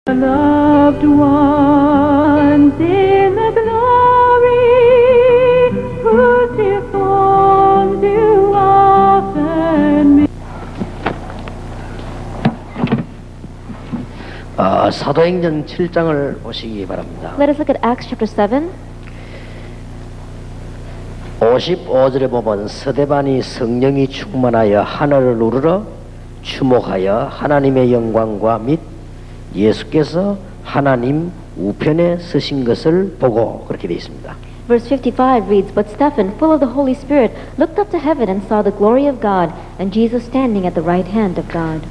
Loved ones in the glory, whose dear forms you often meet. 사도행전 7장을 보시기 바랍니다. Let us look at Acts chapter 7. 55절에 보면 스데반이 성령이 충만하여 하늘을 우러러 주목하여 하나님의 영광과 및 예수께서 하나님 우편에 서신 것을 보고 그렇게 되어 있습니다. Verse 55 reads, But Stephen, full of the Holy Spirit, looked up to heaven and saw the glory of God and Jesus standing at the right hand of God.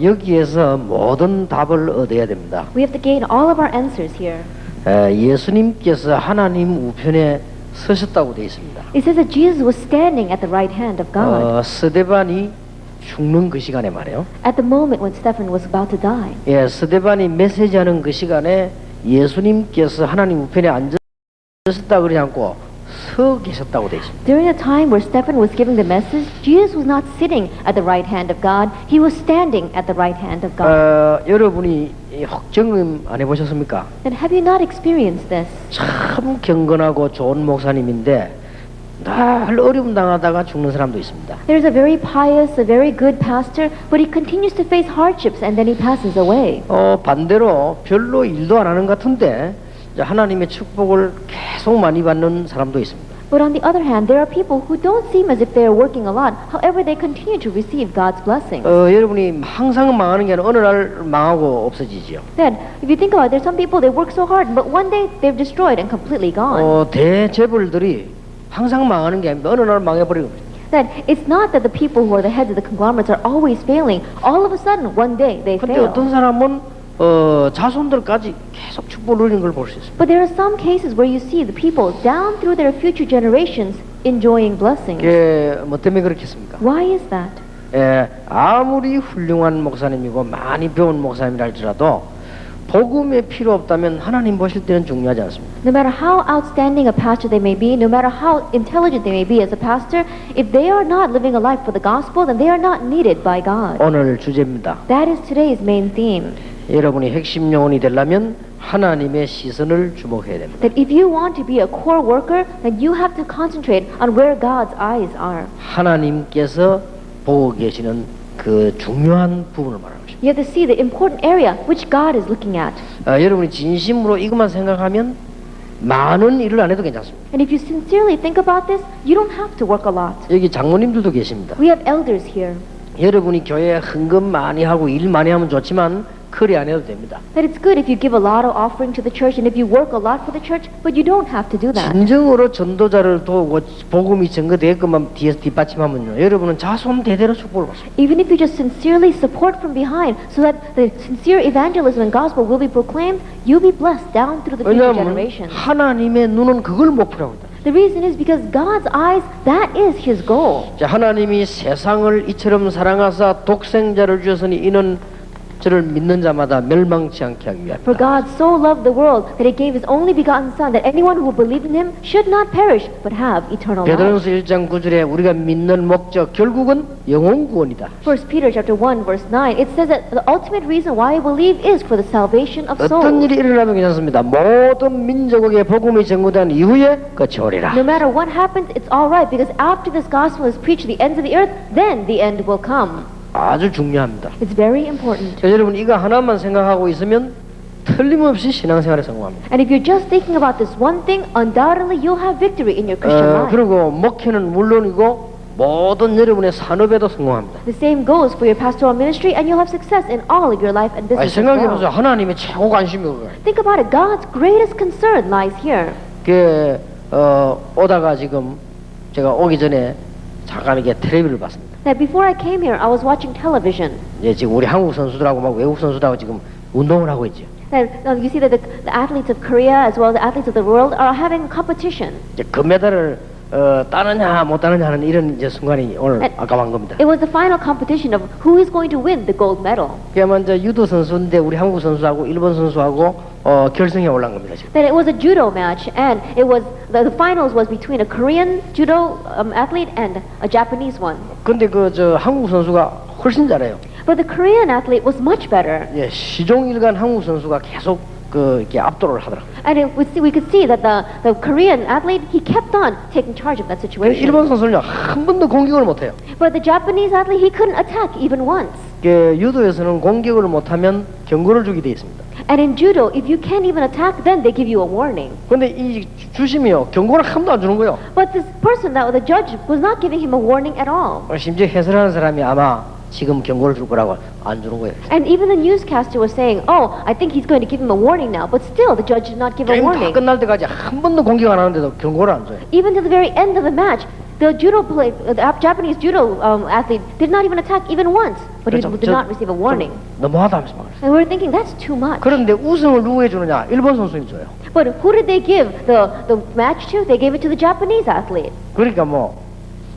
여기에서 모든 답을 얻어야 됩니다. We have to gain all of our answers here. 예수님께서 하나님 우편에 서셨다고 되어 있습니다. It says that Jesus was standing at the right hand of God. 스데반이 죽는 그 시간에 말이에요. At the moment when Stephen was about to die. 예, 스데반이 메시지하는 그 시간에 예수님께서 하나님 우편에 앉으셨다 그러지 않고 서 계셨다고 되어 있습니다. During the time where Stephen was giving the message, Jesus was not sitting at the right hand of God. He was standing at the right hand of God. 여러분이 혹정음 안 해보셨습니까? And have you not experienced this? 참 경건하고 좋은 목사님인데 늘 어려움 당하다가 죽는 사람도 있습니다. There's a very pious, a very good pastor, but he continues to face hardships and then he passes away. 반대로 별로 일도 안 하는 것 같은데 하나님의 축복을 계속 많이 받는 사람도 있습니다. But on the other hand, there are people who don't seem as if they are working a lot. However, they continue to receive God's blessings. 여러분이 항상 망하는 게 아니라 어느 날 망하고 없어지지요. Then, if you think about it, there's some people they work so hard, but one day they've destroyed and completely gone. 대재벌들이 항상 망하는 게 아닙니다. 어느 날 망해버리고. That it's not that the people who are the heads of the conglomerates are always failing. All of a sudden, one day they 근데 fail. 어떤 사람은 자손들까지 계속 축복을 누리는 걸 볼 수 있습니다. But there are some cases where you see the people down through their future generations enjoying blessings. 뭐 때문에 그렇겠습니까? Why is that? 아무리 훌륭한 목사님이고 많이 배운 목사님이라 할지라도 복음에 필요 없다면 하나님 보실 때는 중요하지 않습니다. No matter how outstanding a pastor they may be, no matter how intelligent they may be as a pastor, if they are not living a life for the gospel, then they are not needed by God. 오늘 주제입니다. That is today's main theme. 여러분이 핵심 영혼이 되려면 하나님의 시선을 주목해야 됩니다. That if you want to be a core worker, then you have to concentrate on where God's eyes are. 하나님께서 보고 계시는 그 중요한 부분을 말하는 것입니다. You have to see the important area which God is looking at. 여러분이 진심으로 이것만 생각하면 많은 일을 안 해도 괜찮습니다. And if you sincerely think about this, you don't have to work a lot. 여기 장로님들도 계십니다. We have elders here. 여러분이 교회에 헌금 많이 하고 일 많이 하면 좋지만 그리 안 해도 됩니다. That it's good if you give a lot of offering to the church and if you work a lot for the church, but you don't have to do that. 진정으로 전도자를 도우고 복음이 전거되게끔만 뒤에서 뒷받침하면요, 여러분은 자손 대대로 축복을 받습니다. Even if you just sincerely support from behind so that the sincere evangelism and gospel will be proclaimed, you'll be blessed down through the future 왜냐하면 generations. 하나님의 눈은 그걸 목표로 합니다. The reason is because God's eyes, that is His goal. 하나님이 세상을 이처럼 사랑하사 독생자를 주셨으니 이는 저를 믿는 자마다 멸망치 않게 하기 For 위함이다. God so loved the world that He gave His only begotten Son, that anyone who believed in Him should not perish but have eternal life. 베드로전서 1장 9절에 우리가 믿는 목적 결국은 영혼 구원이다. 1 Peter chapter 1 verse 9, it says that the ultimate reason why we believe is for the salvation of 어떤 souls. 일이 일어나면 괜찮습니다. 모든 민족에게 복음이 전거된 이후에 끝이 오리라. No matter what happens, it's all right because after this gospel is preached to the ends of the earth, then the end will come. 아주 중요합니다. It's very important. 여러분 이거 하나만 생각하고 있으면 틀림없이 신앙생활에 성공합니다. And if you're just thinking about this one thing, undoubtedly you'll have victory in your Christian life. 그리고 목회는 물론이고 모든 여러분의 산업에도 성공합니다. The same goes for your pastoral ministry, and you'll have success in all of your life and business as 생각해보세요. well. 하나님의 최고 관심이 그거예요. Think about it. God's greatest concern lies here. 오다가 지금 제가 오기 전에 잠깐 이게 텔레비를 봤습니다. That before I came here, I was watching television. 지금 우리 한국 선수들하고 막 외국 선수들하고 지금 운동을 하고 있죠. That you see that the athletes of Korea as well as the athletes of the world are having competition. 금메달을 따느냐 못 따느냐 하는 이런 이제 순간이 오늘 아까만 겁니다. It was the final competition of who is going to win the gold medal. 그게 먼저 유도 선수인데 우리 한국 선수하고 일본 선수하고 결승에 올라간 겁니다 지금. That it was a judo match, and it was the finals was between a Korean judo athlete and a Japanese one. 근데 저 한국 선수가 훨씬 잘해요. But the Korean athlete was much better. 예, 시종일관 한국 선수가 계속 이렇게 압도를 하더라고요. And we could see that the Korean athlete, he kept on taking charge of that situation. 일본 선수는요 한 번도 공격을 못해요. But the Japanese athlete, he couldn't attack even once. 유도에서는 공격을 못하면 경고를 주게 돼 있습니다. And in judo, if you can't even attack, then they give you a warning. 근데 이 주심이요 경고를 한 번도 안 주는 거예요. But this person, the judge, was not giving him a warning at all. 심지어 해설하는 사람이 아마 지금 경고를 줄 거라고 안 주는 거예요. And even the newscaster was saying, "Oh, I think he's going to give him a warning now." But still, the judge did not give a 게임 다 warning. 끝날 때까지 한 번도 공격 안 하는데도 경고를 안 줘요. Even to the very end of the match, the Japanese judo athlete did not even attack even once, but he did not receive a warning. 너무하다 하면서 말했어요. And we're thinking that's too much. 그런데 우승을 누구 해주느냐? 일본 선수님 줘요. But who did they give the match to? They gave it to the Japanese athlete. 그러니까 뭐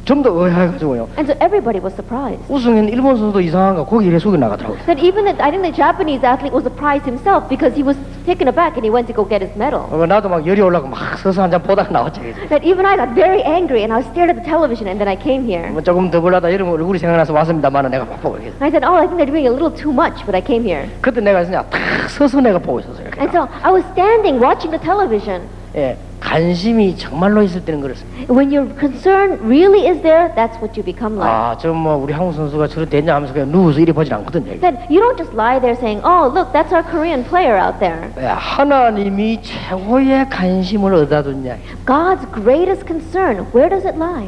좀 더 의아해가지고요. And so everybody was surprised. 우승한 일본 선수도 이상한가 거기 이래 속이 나가더라고요. That even I think the Japanese athlete was surprised himself because he was taken aback and he went to go get his medal. 나도 막 열이 올라고 막 서서 한잔 보다가 나왔지. That even I got very angry and I stared at the television and then I came here. 뭐 조금 더 불러다 이러면 얼굴이 생각나서 왔습니다만은 내가 막 보고 있어요. And I said, "Oh, I think they're doing a little too much," but I came here. 그때 내가 그냥 탁 서서 내가 보고 있었어요. And so I was standing watching the television. 예, 관심이 정말로 있을 때는 그렇습니다. When your concern really is there, that's what you become like. 아, 저 뭐 우리 한국 선수가 저렇게 됐냐 하면서 그냥 누워서 이리 보질 않거든요. That you don't just lie there saying, "Oh, look, that's our Korean player out there." 예, 하나님이 최고의 관심을 어디다 뒀냐? God's greatest concern, where does it lie?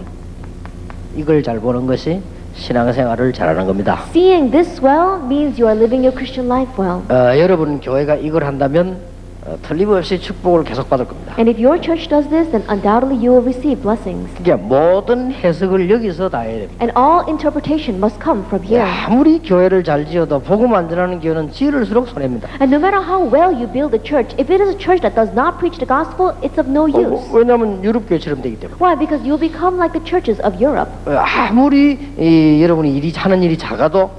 이걸 잘 보는 것이 신앙생활을 잘하는 겁니다. Seeing this well means you are living your Christian life well. 여러분 교회가 이걸 한다면 틀림없이 축복을 계속 받을 겁니다. And if your church does this, then undoubtedly you will receive blessings. 그러니까 모든 해석을 여기서 다 해야 됩니다. And all interpretation must come from here. 아무리 교회를 잘 지어도 복음 안 전하는 교회는 지을수록 손해입니다. And no matter how well you build a church, if it is a church that does not preach the gospel, it's of no use. 왜냐하면 유럽 교회처럼 되기 때문에. Why? Because you'll become like the churches of Europe. 아무리 여러분이 하는 일이 작아도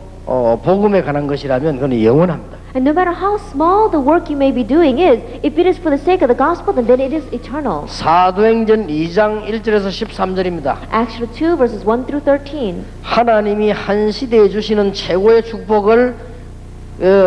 복음에 관한 것이라면 그건 영원합니다. And no matter how small the work you may be doing is, if it is for the sake of the gospel, then it is eternal. 사도행전 2장 1절에서 13절입니다. Acts 2 verses 1 through 13. 하나님이 한 시대에 주시는 최고의 축복을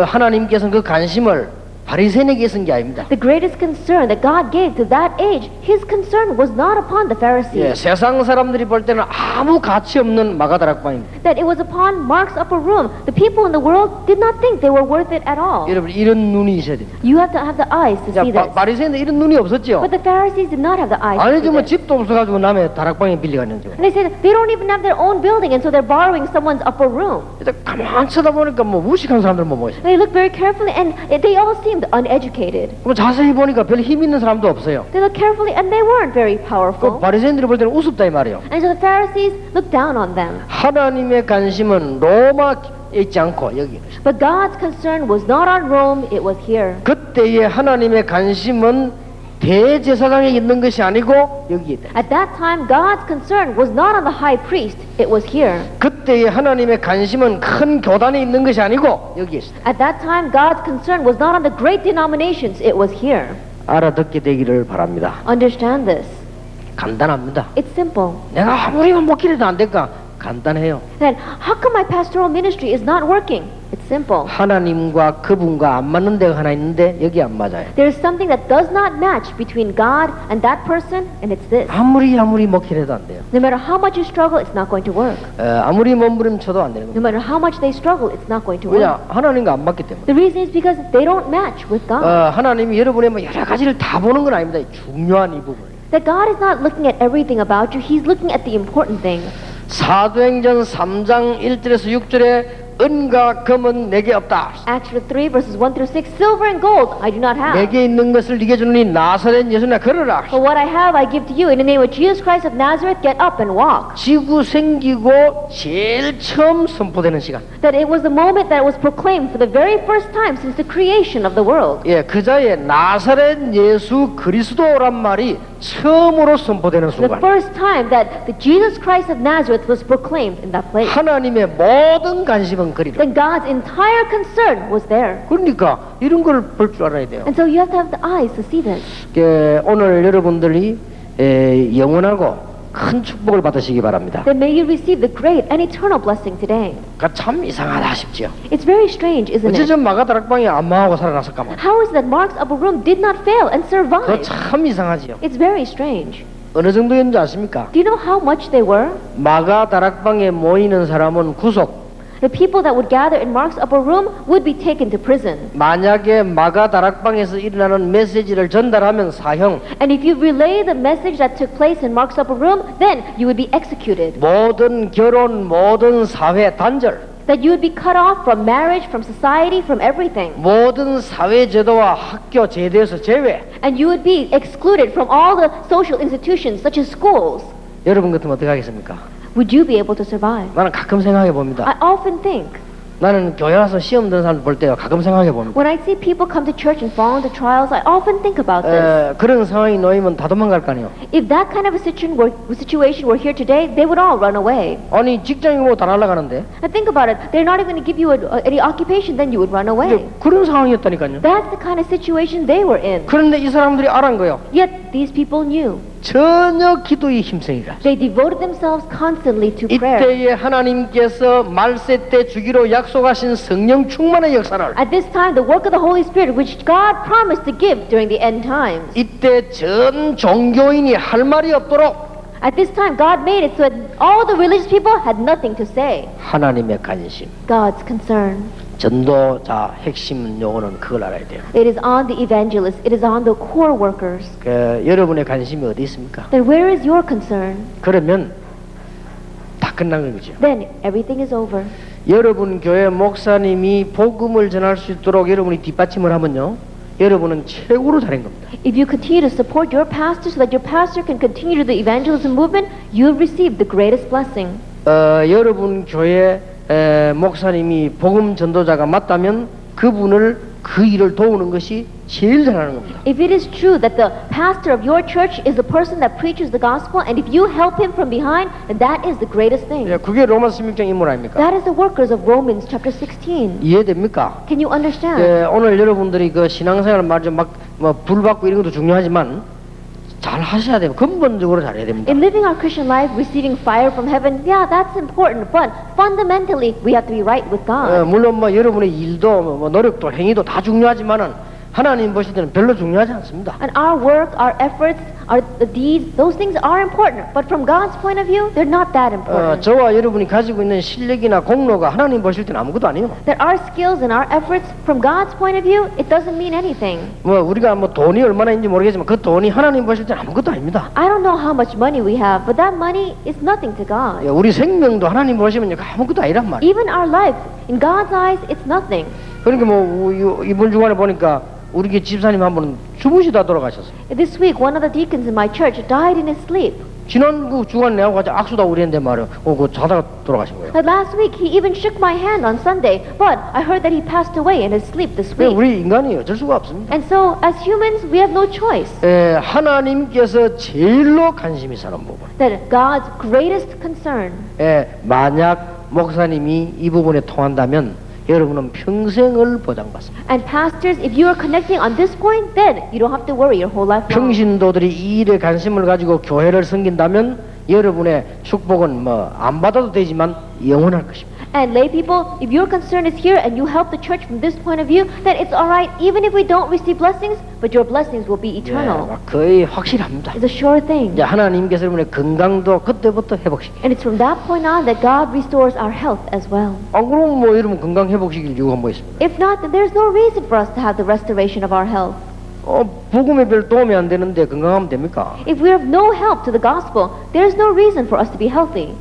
하나님께서는 그 관심을 바리새인에게 쓴 게 아닙니다. The greatest concern that God gave to that age, His concern was not upon the Pharisees. 세상 사람들이 볼 때는 아무 가치 없는 마가다락방입니다. That it was upon Mark's upper room. The people in the world did not think they were worth it at all. 여러분 이런 눈이 있어야 됩니다. You have to have the eyes to see this. 바리새인들 이런 눈이 없었죠. But the Pharisees did not have the eyes to 아니죠, see 뭐 this. 집도 없어가지고 남의 다락방에 빌려갔는지. And they said they don't even have their own building, and so they're borrowing someone's upper room. 가만 쳐다보니까 뭐 무식한 사람들 뭐 있어요. They looked very carefully, and they all seemed uneducated. 그럼 자세히 보니까 별 힘 있는 사람도 없어요. They looked carefully, and they weren't very 그 powerful. 바리새인들이 볼 때는 우습다 이 말이에요. And so the Pharisees looked down on them. 하나님의 관심은 로마에 있지 않고 여기. But God's concern was not on Rome, it was here. 그때의 하나님의 관심은 대제사장에 있는 것이 아니고 여기에 있다. At that time, God's concern was not on the high priest, it was here. 그때의 하나님의 관심은 큰 교단에 있는 것이 아니고 여기에 있다. At that time, God's concern was not on the great denominations, it was here. 알아듣게 되기를 바랍니다. Understand this. 간단합니다. It's simple. 내가 아무리만 먹기라도 안 될까? 간단해요. Then, how come my pastoral ministry is not working? It's simple. 하나님과 그분과 안 맞는 데가 하나 있는데 여기 안 맞아요. There is something that does not match between God and that person, and it's this. 아무리 먹기라도 안 돼요. No matter how much you struggle, it's not going to work. 아무리 몸부림쳐도 안 되는 No 거예요. matter how much they struggle, it's not going to work. 왜냐? 하나님과 안 맞기 때문에. The reason is because they don't match with God. 하나님이 여러분의 뭐 여러 가지를 다 보는 건 아닙니다. 중요한 이 부분. That God is not looking at everything about you, He's looking at the important things. 사도행전 3장 1절에서 6절에 은과 금은 내게 없다. Acts 3 verses 1 through 6, silver and gold I do not have. 내게 있는 것을 네게 주느니 나사렛 예수나 걸어라. But what I have I give to you. In the name of Jesus Christ of Nazareth, get up and walk. 지구 생기고 제일 처음 선포되는 시간. That it was the moment that it was proclaimed for the very first time since the creation of the world. 예, 그자의 나사렛 예수 그리스도란 말이 처음으로 선포되는 The 순간. first time that the Jesus Christ of Nazareth was proclaimed in that place. 하나님의 모든 관심은 그리로. Then God's entire concern was there. 그러니까 이런 걸 볼 줄 알아야 돼요. And so you have to have the eyes to see this. 오늘 여러분들이 영원하고 큰 축복을 받으시기 바랍니다. then may you receive the great and eternal blessing today. 그러니까 참 이상하다 싶지요. It's very strange, isn't 어째 it? 저 마가다락방이 안 망하고 살아났을까 말이야. How is it that Mark's upper room did not fail and 그거 survive? 참 이상하지요. It's very strange. 어느 정도였는지 아십니까? Do you know how much they were? 마가다락방에 모이는 사람은 구속, The people that would gather in Mark's upper room would be taken to prison. 만약에 마가다락방에서 일어나는 메시지를 전달하면 사형, And if you relay the message that took place in Mark's upper room, then you would be executed. 모든 결혼, 모든 사회 단절, That you would be cut off from marriage, from society, from everything. 모든 사회 제도와 학교 제도에서 제외. And you would be excluded from all the social institutions, such as schools. 여러분 같으면 어떻게 하겠습니까? Would you be able to survive? 나는 가끔 생각해 봅니다. I often think, 나는 교회 와서 시험 드는 사람 볼 때요 가끔 생각해 봅니다. when I see people come to church and fall into trials, I often think about this. 그런 상황이 놓이면 다 도망갈 거 아니에요. If that kind of a situation were here today, they would all run away. 아니 직장이 뭐 다 날아가는데 And think about it, they're not even going to give you any occupation, then you would run away. 그런 상황이었다니까요. That's the kind of situation they were in. 그런데 이 사람들이 알은 거요. Yet these people knew. 전혀 기도에 힘쓰니라. They devoted themselves constantly to prayer. 이때에 하나님께서 말세 때 주기로 약속하신 성령 충만의 역사를 At this time, the work of the Holy Spirit, which God promised to give during the end times. 이때 전 종교인이 할 말이 없도록 At this time, God made it so that all the religious people had nothing to say. 하나님의 관심, God's concern. 전도자 핵심 요거는 그걸 알아야 돼요. It is on the evangelists. It is on the core workers. 여러분의 관심이 어디 있습니까? Then where is your concern? 그러면 다 끝난 거죠. Then everything is over. 여러분 교회 목사님이 복음을 전할 수 있도록 여러분이 뒷받침을 하면요, 여러분은 최고로 잘한 겁니다. If you continue to support your pastor so that your pastor can continue to the evangelism movement, you have received the greatest blessing. 여러분 교회 목사님이 복음 전도자가 맞다면 그분을 그 일을 도우는 것이 제일 잘하는 겁니다. If it is true that the pastor of your church is the person that preaches the gospel, and if you help him from behind, then that is the greatest thing. 그게 로마서 16장 인물 아닙니까? That is the workers of Romans chapter 16. 이해됩니까? Can you understand? 오늘 여러분들이 그 신앙생활 말좀 막불 받고 이런 것도 중요하지만 잘 하셔야 돼요. 근본적으로 잘해야 됩니다. In living our Christian life, receiving fire from heaven, yeah, that's important. But fundamentally, we have to be right with God. 물론 뭐 여러분의 일도 뭐 노력도 행위도 다 중요하지만은 하나님 보실 때는 별로 중요하지 않습니다. And our work, our efforts, our the deeds, those things are important. But from God's point of view, they're not that important. 저와 여러분이 가지고 있는 실력이나 공로가 하나님 보실 때는 아무것도 아니에요. That our skills and our efforts, from God's point of view, it doesn't mean anything. 뭐 우리가 뭐 돈이 얼마나 있는지 모르겠지만 그 돈이 하나님 보실 때는 아무것도 아닙니다. I don't know how much money we have, but that money is nothing to God. 우리 생명도 하나님 보시면 아무것도 아니란 말이에요. Even our life, in God's eyes, it's nothing. 그러니까 뭐 이번 주간에 보니까 우리 교 집사님 한 분은 주무시다 돌아가셨어요. This week, one of the deacons in my church died in his sleep. 지난 그 주간 내하고 같이 악수다 우리했는데 말이에요. 그 자다가 돌아가신 거예요. But last week, he even shook my hand on Sunday, but I heard that he passed away in his sleep this 그러니까 week. 우리 인간이 어쩔 수가 없습니다. And so, as humans, we have no choice. 하나님께서 제일로 관심 있는 부분. That God's greatest concern, 만약 목사님이 이 부분에 통한다면 여러분은 평생을 보장받습니다. and pastors, if you are connecting on this point, then you don't have to worry your whole life long. 평신도들이 이 일에 관심을 가지고 교회를 섬긴다면 여러분의 축복은 뭐 안 받아도 되지만 영원할 것입니다. And lay people, if your concern is here and you help the church from this point of view, then it's all right, even if we don't receive blessings, but your blessings will be eternal. 거의 확실합니다. It's a sure thing. 이제 하나님께서 여러분의 건강도 그때부터 회복시켜요. And it's from that point on that God restores our health as well. 안 그러면 뭐 여러분 건강 회복시킬 이유가 뭐 있습니까? If not, then there's no reason for us to have the restoration of our health. 복음에 별 도움이 안 되는데 건강하면 됩니까? If we have no help to the gospel, there's no reason for us to be healthy.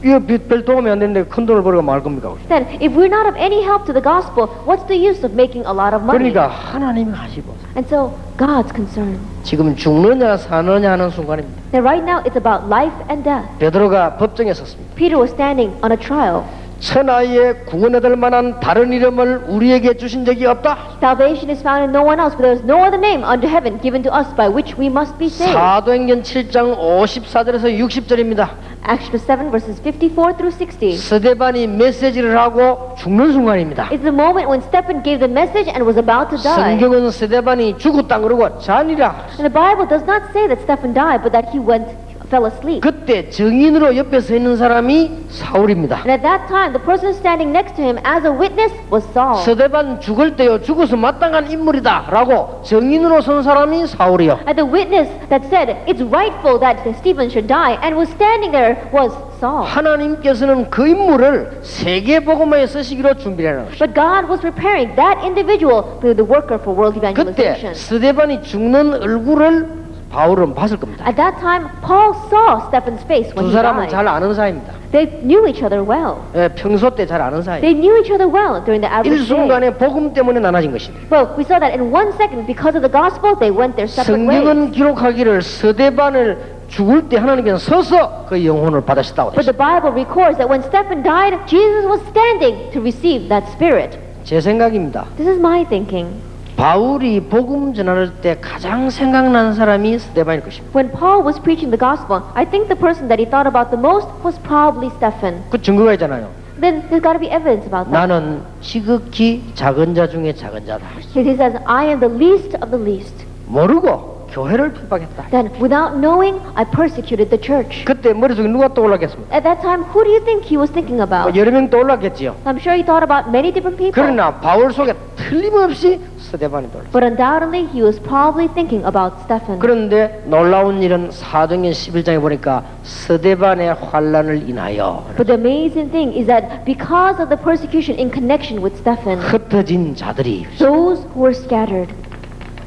이거 별 도움이 안 되는데 큰 돈을 벌어가 말 겁니까? Then, if we're not of any help to the gospel, what's the use of making a lot of money? 그러니까 하나님이 하시고 And so, God's concern. 지금 죽느냐 사느냐 하는 순간입니다. Now, right now, it's about life and death. 베드로가 법정에 섰습니다. Peter was standing on a trial. 천하에 구원받을 만한 다른 이름을 우리에게 주신 적이 없다. Salvation is found in no one else, for there is no other name under heaven given to us by which we must be saved. 사도행전 7장 54절에서 60절입니다. Acts 7 verses 54 through 60. 스데반이 메시지를 하고 죽는 순간입니다. It's the moment when Stephen gave the message and was about to die. 성경은 스데반이 죽었다 그러고 잔이라. And the Bible does not say that Stephen died, but that he went fell asleep. 그때 증인으로 옆에 서 있는 사람이 사울입니다. And at that time, the person standing next to him as a witness was Saul. 스데반 죽을 때요 죽어서 마땅한 인물이다 라고 증인으로 선 사람이 사울이요. And the witness that said it's rightful that Stephen should die and was standing there was Saul. 하나님께서는 그 인물을 세계복음화에 쓰시기로 준비하는 것이죠. But God was preparing that individual to be the worker for world 그때 evangelization. 스데반이 죽는 얼굴을 바울은 봤을 겁니다. At that time, Paul saw Stephen's face when 두 he 사람은 died. 잘 아는 사이입니다. They knew each other well. 예, 평소 때 잘 아는 사이. They knew each other well during the average day. 일순간에 복음 때문에 나눠진 것입니다. Well, we saw that in 1 second, because of the gospel, they went their separate ways. 성경은 기록하기를 스데반을 죽을 때 하나님께서 서서 그 영혼을 받으셨다고 But 했습니다. the Bible records that when Stephen died, Jesus was standing to receive that spirit. 제 생각입니다. This is my thinking. 바울이 복음 전할 때 가장 생각나는 사람이 스데반일 것입니다. When Paul was preaching the gospel, I think the person that he thought about the most was probably Stephen. 그 증거가 있잖아요. Then there's got to be evidence about that. 나는 지극히 작은 자 중에 작은 자다. He says, I am the least of the least. 모르고 교회를 핍박했다. Then, without knowing, I persecuted the church. 그때 머릿속에 누가 떠올랐겠습니까? At that time, who do you think he was thinking about? 여러 명 떠올랐겠지요. I'm sure he thought about many different people. 그러나 바울 속에 틀림없이 스데반이 떠올랐어요. But undoubtedly, he was probably thinking about Stephen. 그런데 놀라운 일은 사도행전 11장에 보니까 스데반의 환란을 인하여 But the amazing thing is that because of the persecution in connection with Stephen, 흩어진 자들이 those who were scattered,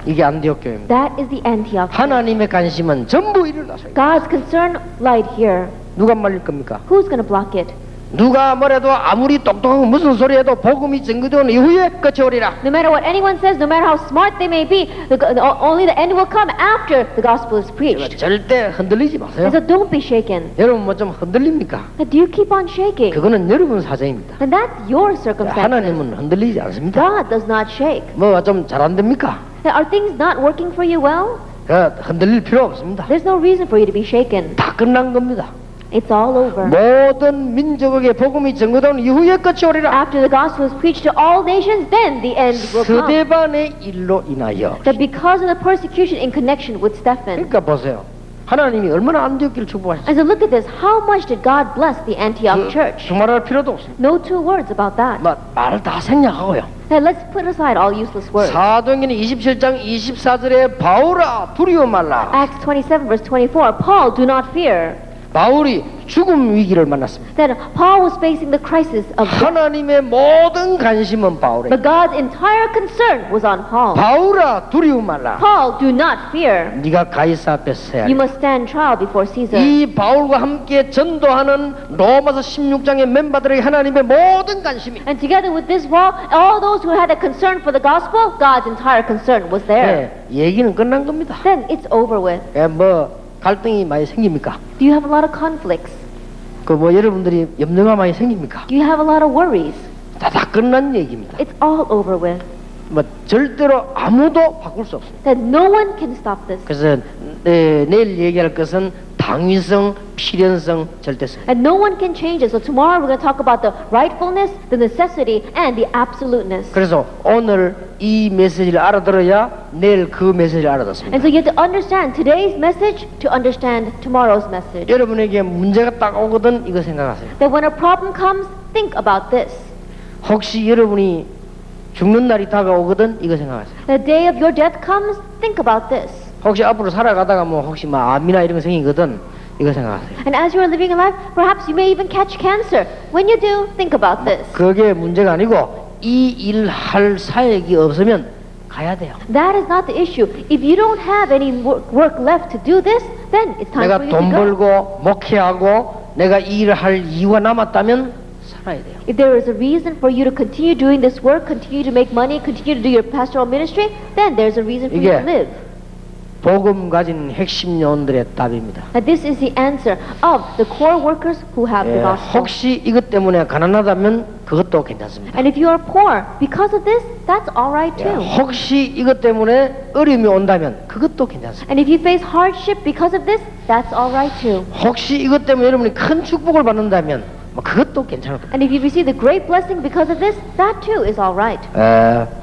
이게 안디옥 교회입니다. that is the Antioch. 하나님의 관심은 전부 이를 나서요. God's concern lied here. 누가 말릴 겁니까? Who's going to block it? 누가 뭐래도 아무리 똑똑하고 무슨 소리 해도 복음이 증거되는 이후에 끝이 오리라. No matter what anyone says, no matter how smart they may be, only the end will come after the gospel is preached. 절대 흔들리지 마세요. And so don't be shaken. 여러분 뭐 좀 흔들립니까? Do you keep on shaking? 그거는 여러분 사정입니다. And that's your circumstance. 하나님은 흔들리지 않습니다. God does not shake. 뭐가 좀 잘 안 됩니까? Are things not working for you well? 흔들릴 필요 없습니다. There's no reason for you to be shaken. 다 끝난 겁니다. It's all over. 모든 민족에게 복음이 증거되는 이후에 끝이 오리라. After the gospel is preached to all nations, then the end will come. 스데반의 일로 인하여. That because of the persecution in connection with Stephen. 그러니까 보세요. 하나님이 얼마나 안디옥기를 축복하셨어요. And so look at this. How much did God bless the Antioch church? 두말할 필요도 없습니다. No two words about that. 말 다 생략하고요. Now let's put aside all useless words. 사도행전 27장 24절에 바울아 두려워 말라. Acts 27 verse 24. Paul, do not fear. 바울이 죽음 위기를 만났습니다. That Paul was facing the crisis of death. 하나님의 모든 관심은 바울에. But God's entire concern was on Paul. 바울아 두려워 말라. Paul, do not fear. 네가 가이사 앞에 서야 You 해. must stand trial before Caesar. 이 바울과 함께 전도하는 로마서 16장의 멤버들에게 하나님의 모든 관심이. And together with this wall, all those who had a concern for the gospel, God's entire concern was there. 얘기는 끝난 겁니다. Then it's over with. 뭐 갈등이 많이 생깁니까? Do you have a lot of conflicts? 그 뭐 여러분들이 염려가 많이 생깁니까? Do you have a lot of worries? 다 끝난 얘기입니다. It's all over with. 뭐 절대로 아무도 바꿀 수 없습니다. That no one can stop this. 그래서 내일 얘기할 것은 당위성, 필연성, 절대성. And no one can change it. So tomorrow we're going to talk about the rightfulness, the necessity, and the absoluteness. 그래서 오늘 이 메시지를 알아들어야 내일 그 메시지를 알아듣습니다. And so you have to understand today's message to understand tomorrow's message. 여러분에게 문제가 딱 오거든 이거 생각하세요. That when a problem comes, think about this. 혹시 여러분이 죽는 날이 다가오거든 이거 생각하세요. The day of your death comes, think about this. 혹시 앞으로 살아가다가 뭐 혹시 뭐 암이나 이런 거 생기거든 이거 생각하세요. And as you are living your life, perhaps you may even catch cancer. When you do, think about this. 그게 문제가 아니고 이 일 할 사역이 없으면 가야 돼요. That is not the issue. If you don't have any work left to do this, then it's time 내가 for you 돈 to go. 벌고 목회하고 내가 이 일을 할 이유가 남았다면 살아야 돼요. If there is a reason for you to continue doing this work, continue to make money, continue to do your pastoral ministry, then there's a reason for you to 이게 live. 복음 가진 핵심 요원들의 답입니다. And this is the answer of the core workers who have the 예, gospel. 혹시 이것 때문에 가난하다면 그것도 괜찮습니다. And if you are poor because of this, that's all right 예, too. 혹시 이것 때문에 어려움이 온다면 그것도 괜찮습니다. And if you face hardship because of this, that's all right too. 혹시 이것 때문에 여러분이 큰 축복을 받는다면 뭐 그것도 괜찮을 겁니다. And if you receive the great blessing because of this, that too is all right.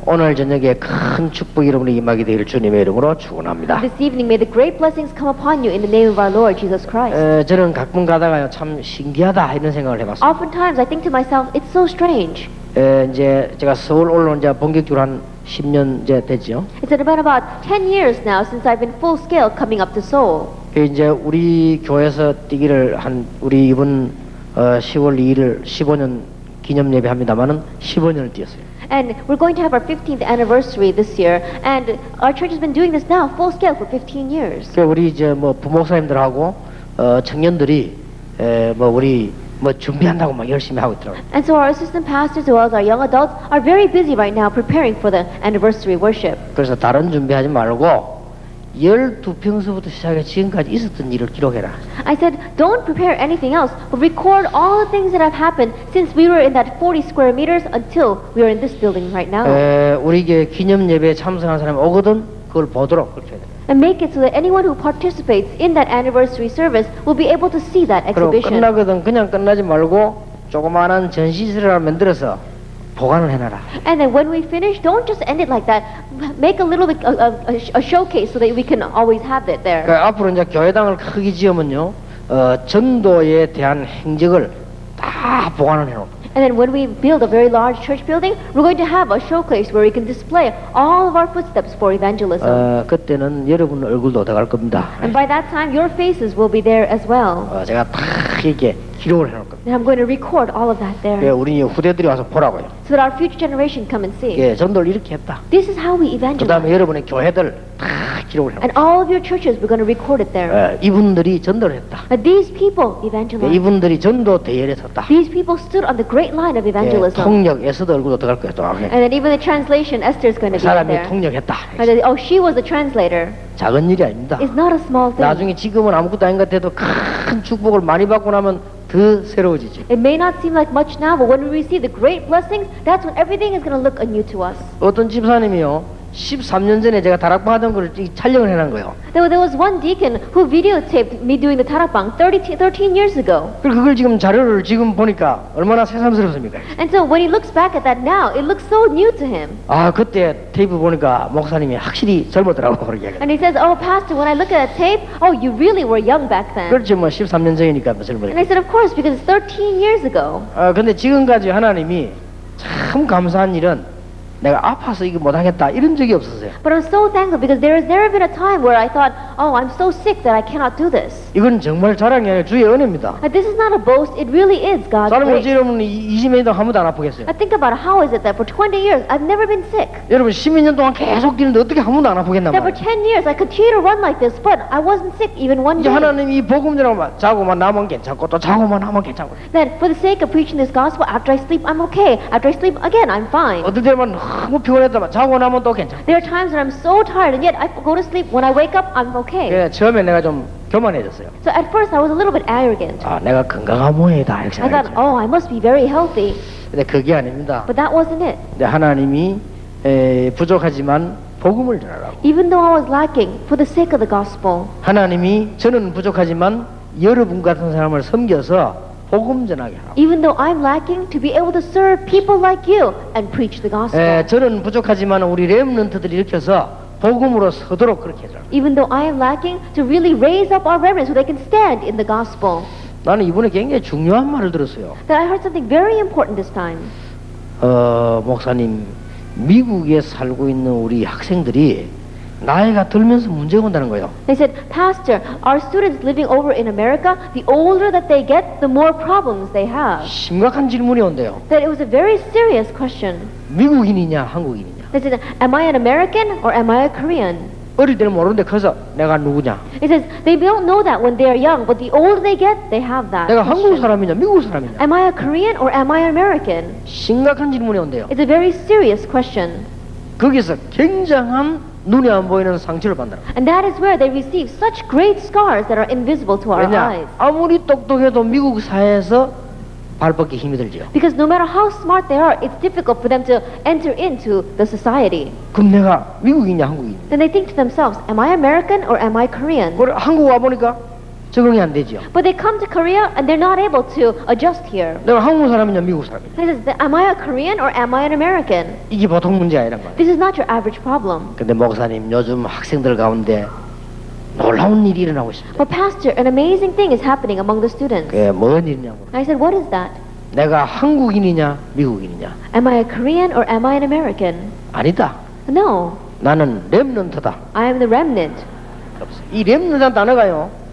오늘 저녁에 큰 축복이 여러분에게 임하게 되기를 주님의 이름으로 축원합니다. This evening, may the great blessings come upon you in the name of our Lord Jesus Christ. 저는 가끔 가다가요 참 신기하다 이런 생각을 해봤습니다. Oftentimes, I think to myself, it's so strange. 이제 제가 서울 올라온 지 본격적으로 한 10년 이제 됐죠. It's been about 10 years now since I've been full scale coming up to Seoul. 이제 우리 교회에서 뛰기를 우리 이번 10월 2일 15년 기념 예배합니다만은 15년을 뛰었어요. And we're going to have our 15th anniversary this year, and our church has been doing this now full scale for 15 years. 우리 이제 뭐 부목사님들하고 청년들이 우리 준비한다고 막 열심히 하고 있더라고요. And so our assistant pastors as well as our young adults are very busy right now preparing for the anniversary worship. 그래서 다른 준비하지 말고 12평서부터 시작해 지금까지 있었던 일을 기록해라. I said, don't prepare anything else, but record all the things that have happened since we were in that 40 square meters until we are in this building right now. 우리 교회 기념 예배에 참석한 사람이 오거든 그걸 보도록 그렇게 해야 돼. And make it so that anyone who participates in that anniversary service will be able to see that 그리고 exhibition. 끝나거든 그냥 끝나지 말고 조그마한 전시실을 만들어서 보관을 해놔라. And then when we finish, don't just end it like that. Make a little bit a showcase so that we can always have it there. 그러니까 앞으로 이제 교회당을 크게 지으면요, 전도에 대한 행적을 다 보관을 해놓고. And then when we build a very large church building, we're going to have a showcase where we can display all of our footsteps for evangelism. 그때는 여러분 얼굴도 들어갈 겁니다. And by that time, your faces will be there as well. 제가 다 이렇게 기록을 해놓을 겁니다. And I'm going to record all of that there. 우리 후대들이 와서 보라고요. So that our future generation come and see. 전도를 이렇게 했다. This is how we 그 evangelize. 다음에 여러분의 교회들 다 기록을 해놓을 And all of your churches, we're going to record it there. 이분들이 전도를 했다. These people evangelized. 이분들이 전도 대열에 섰다. These people stood on the great line of evangelism. 통역에서도 얼굴도 들어갈 거예요. 또. And then even the translation, Esther is going to be in 사람이 there. 통역했다. And then, oh, she was the translator. 작은 일이 아닙니다. It's not a small thing. 나중에 지금은 아무것도 아닌 것 같아도 큰 축복을 많이 받고 나면 더 새로워지지. It may not seem like much now, but when we receive the great blessings, that's when everything is going to look anew to us. 어떤 집사님이요 13년 전에 제가 다락방 하던 거를 촬영을 해놓은 거예요. There was one deacon who videotaped me doing the tarakbang 13 years ago. 그걸 지금 자료를 지금 보니까 얼마나 새삼스럽습니까? And so when he looks back at that now, it looks so new to him. 그때 테이프 보니까 목사님이 확실히 젊었더라고 그렇게. And he says, oh, Pastor, when I look at that tape, oh, you really were young back then. 그렇지 뭐 13년 전이니까 뭐 And 젊으니까. I said, of course, because it's 13 years ago. 근데 지금까지 하나님이 참 감사한 일은 내가 아파서 이거 못하겠다 이런 적이 없었어요. But I'm so thankful because there has never been a time where I thought, oh, I'm so sick that I cannot do this. 이건 정말 자랑이 아니라 주의 은혜입니다. And this is not a boast, it really is God's 사람이 grace. 어찌 여러분 20년 동안 한 번도 안 아프겠어요? I think about how is it that for 20 years I've never been sick. 여러분 12년 동안 계속 뛰는데 어떻게 한 번도 안 아프겠나 That for 말이에요. 10 years I continue to run like this, but I wasn't sick even one 이제 day. 하나님이 이 복음 전하면 자고만 나면 괜찮고 또 자고만 나면 괜찮고 That for the sake of preaching this gospel, after I sleep I'm okay. After I sleep again I'm fine. 어떨 때만 너무 피곤했다만 자고 나면 또 괜찮고. There are times when I'm so tired and yet I go to sleep. When I wake up I'm okay. 처음에 내가 좀 교만해졌어요. So at first I was a little bit arrogant. 내가 건강한 모양이다 이렇게 I thought, 생각했죠. oh, I must be very healthy. 근데 그게 아닙니다. But that wasn't it. 근데 하나님이 부족하지만 복음을 전하라고. Even though I was lacking, for the sake of the gospel. 하나님이 저는 부족하지만 여러분 같은 사람을 섬겨서 복음 전하게 하라고. Even though I'm lacking, to be able to serve people like you and preach the gospel. 저는 부족하지만 우리 렘넌트들이 일으켜서 복음으로 서도록 그렇게 해줘. Even though I am lacking, to really raise up our remnant so they can stand in the gospel. 나는 이번에 굉장히 중요한 말을 들었어요. That I heard something very important this time. 목사님, 미국에 살고 있는 우리 학생들이 나이가 들면서 문제가 온다는 거예요. They said, Pastor, our students living over in America, the older that they get, the more problems they have. 심각한 질문이 온대요. That it was a very serious question. 미국인이냐 한국인이냐. They said, am I an American or am I a Korean? 어릴 때는 모르는데 커서 내가 누구냐. It says, they don't know that when they are young, but the older they get, they have that. 내가 한국 question. 사람이냐 미국 사람이냐. Am I a Korean or am I an American? 심각한 질문이 온대요. It's a very serious question. 거기서 굉장한 눈에 안 보이는 상처를 받는다. And that is where they receive such great scars that are invisible to our eyes. 왜냐? 아무리 똑똑해도 미국 사회에서 발벗기 힘이 들지요. Because no matter how smart they are, it's difficult for them to enter into the society. 그럼 내가 미국이냐 한국이냐. Then they think to themselves, am I American or am I Korean? 그래 한국 와 보니까 적응이 안 되죠. But they come to Korea and they're not able to adjust here. 내가 한국 사람이냐 미국 사람이냐 He says, am I a Korean or am I an American? 이게 보통 문제 아니란 말이에요. This is not your average problem. 근데 목사님 요즘 학생들 가운데 놀라운 일이 일어나고 있습니다. But pastor, an amazing thing is happening among the students. 그게 뭔 일이냐고. I said, what is that? 내가 한국인이냐 미국인이냐. Am I a Korean or am I an American? 아니다. No, 나는 렘넌트다. I am the remnant. 이 렘넌트란 단어가요.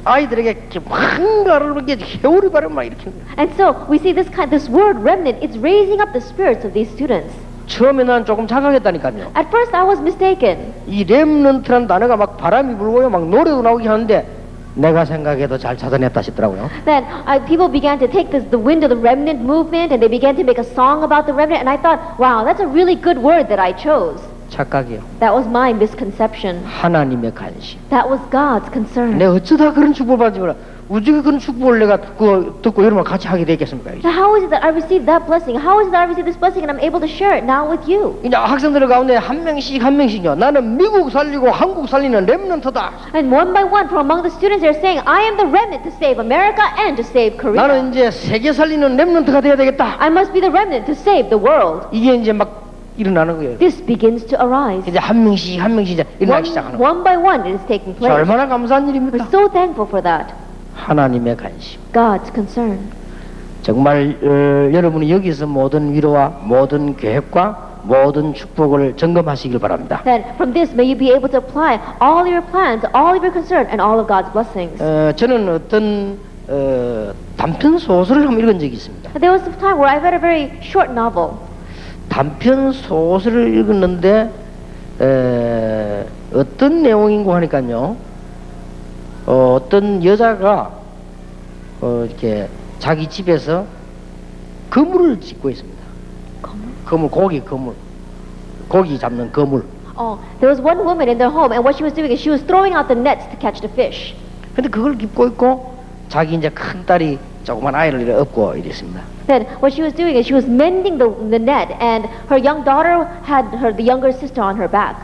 아이들에게 이렇게 뭔가를 이렇게 회오리 발음 막 이렇게. And so we see this word remnant, it's raising up the spirits of these students. 처음에 난 조금 착각했다니까요. At first I was mistaken. 이 렘넌트란 단어가 막 바람이 불고요, 막 노래도 나오게 하는데 내가 생각해도 잘 찾아냈다 싶더라고요. Then people began to take the wind of the remnant movement and they began to make a song about the remnant and I thought, wow, that's a really good word that I chose. 착각이요. That was my misconception. 하나님의 관심. That was God's concern. 내가 어쩌다 그런 축복을 받지 몰라. 어떻게 그런 축복을 내가 듣고 여러분 같이 하게 되겠습니까? So how is it that I received that blessing? How is it that I received this blessing and I'm able to share it now with you? 이제 학생들 가운데 한 명씩요. 나는 미국 살리고 한국 살리는 렘넌트다. And one by one from among the students they're saying, I am the remnant to save America and to save Korea. 나는 이제 세계 살리는 렘넌트가 돼야 되겠다. I must be the remnant to save the world. 이게 이제 막 일어나는 거예요. This begins to arise. 이제 한 명씩 이제 일어나기 시작하는 거예요. One by one it is taking place. 얼마나 감사한 We're 일입니까? so thankful for that. 하나님의 관심. God's concern. 정말 여러분이 여기서 모든 위로와 모든 계획과 모든 축복을 점검하시길 바랍니다. Then from this may you be able to apply all your plans, all of your concern, and all of God's blessings. 저는 어떤 단편 소설을 한번 읽은 적이 있습니다. There was a time where I read a very short novel. 단편 소설을 읽었는데 어떤 내용인고 하니까요. 어떤 여자가 이렇게 자기 집에서 그물을 짓고 있습니다. 고기 잡는 그물. Oh, there was one woman in their home, and what she was doing is she was throwing out the nets to catch the fish. 근데 그걸 깁고 있고 자기 이제 큰 딸이 조그만 아이를 이렇게 업고 이랬습니다. Then what she was doing is she was mending the net, and her young daughter had the younger sister on her back.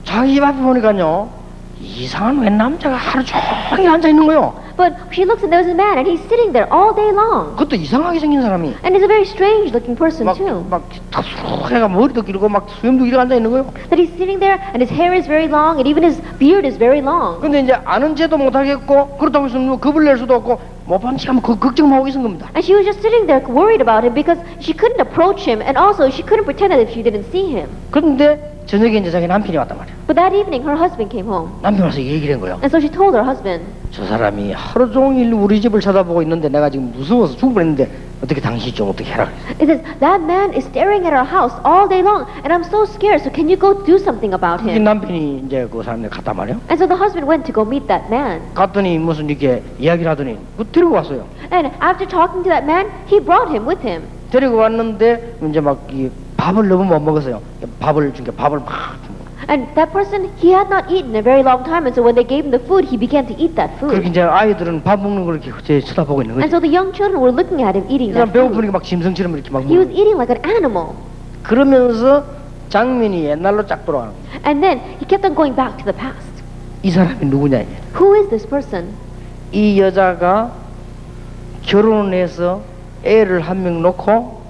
자기 집 앞에 보니까요 이상한 웬 남자가 하루 종일 앉아 있는 거요. But she looks and there's a man, and he's sitting there all day long. 그것도 이상하게 생긴 사람이 And he's a very strange-looking person too. 막 탁수해가 머리도 길고 막 수염도 이렇게 앉아 있는 거요. That he's sitting there, and his hair is very long, and even his beard is very long. 근데 이제 아는 채도 못하겠고 그렇다고 해서 뭐 겁을 낼 수도 없고 못 봤지 하면 걱정하고 있는 겁니다. And she was just sitting there worried about him because she couldn't approach him, and also she couldn't pretend as if she didn't see him. 그런데 저녁에 이제 자기 남편이 왔단 말이야. But that evening, her husband came home, 남편 와서 얘기를 한 거예요. and so she told her husband, 저 사람이 하루 종일 우리 집을 쳐다보고 있는데 내가 지금 무서워서 죽을 뻔했는데 어떻게 당신이 좀 어떻게 해라. it says, that man is staring at our house all day long, and I'm so scared, so can you go do something about 이 him? 남편이 이제 그 사람을 갔단 말이에요. And so the husband went to go meet that man. 갔더니 무슨 이렇게 이야기를 하더니 그 데리고 왔어요. And after talking to that man, he brought him with him. 데리고 왔는데 이제 막 이 밥을 너무 못 먹었어요. 밥을 준 게 밥을 막 준 거예요. And that person, he had not eaten in a very long time, and so when they gave him the food, he began to eat that 그렇게 food. 이제 아이들은 밥 먹는 걸 이렇게 쳐다보고 있는 And 거죠. so the young children were looking at him eating 이 사람 that food. 배고프니까 막 짐승처럼 이렇게 막 He was 먹는 거예요. eating like an animal. 그러면서 장면이 옛날로 쫙 돌아가는 거예요. And then he kept on going back to the past. 이 사람이 누구냐 이게. Who is this person? 이 여자가 결혼해서 애를 한 명 놓고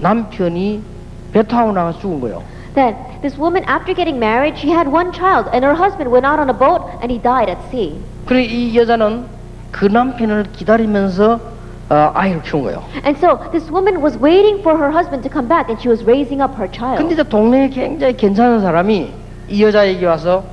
남편이 배 타고 나가 죽은 거예요. Then this woman, after getting married, she had one child, and her husband went out on a boat and he died at sea. 그래 이 여자는 그 남편을 기다리면서 아이를 키운 거예요. And so this woman was waiting for her husband to come back, and she was raising up her 근데 child. 이제 동네에 굉장히 괜찮은 사람이 이 여자에게 와서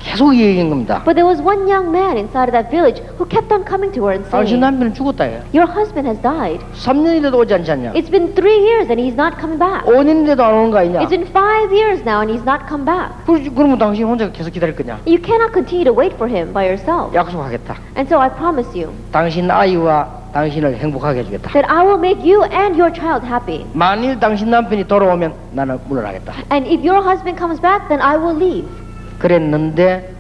계속 얘기한 겁니다. But there was one young man inside of that village who kept on coming to her and 당신 saying, 남편은 죽었다 얘. your husband has died. 3년이 돼도 오지 않지 않냐? It's been 3 years and he's not coming back. 5년이 돼도 안 오는 거 아니냐? It's been 5 years now and he's not come back. 그러면 당신 혼자 계속 기다릴 거냐? You cannot continue to wait for him by yourself. 약속하겠다. And so I promise you 당신 아이와 당신을 행복하게 해주겠다. that I will make you and your child happy. 만일 당신 남편이 돌아오면 나는 물러나겠다. And if your husband comes back, then I will leave. 그랬는데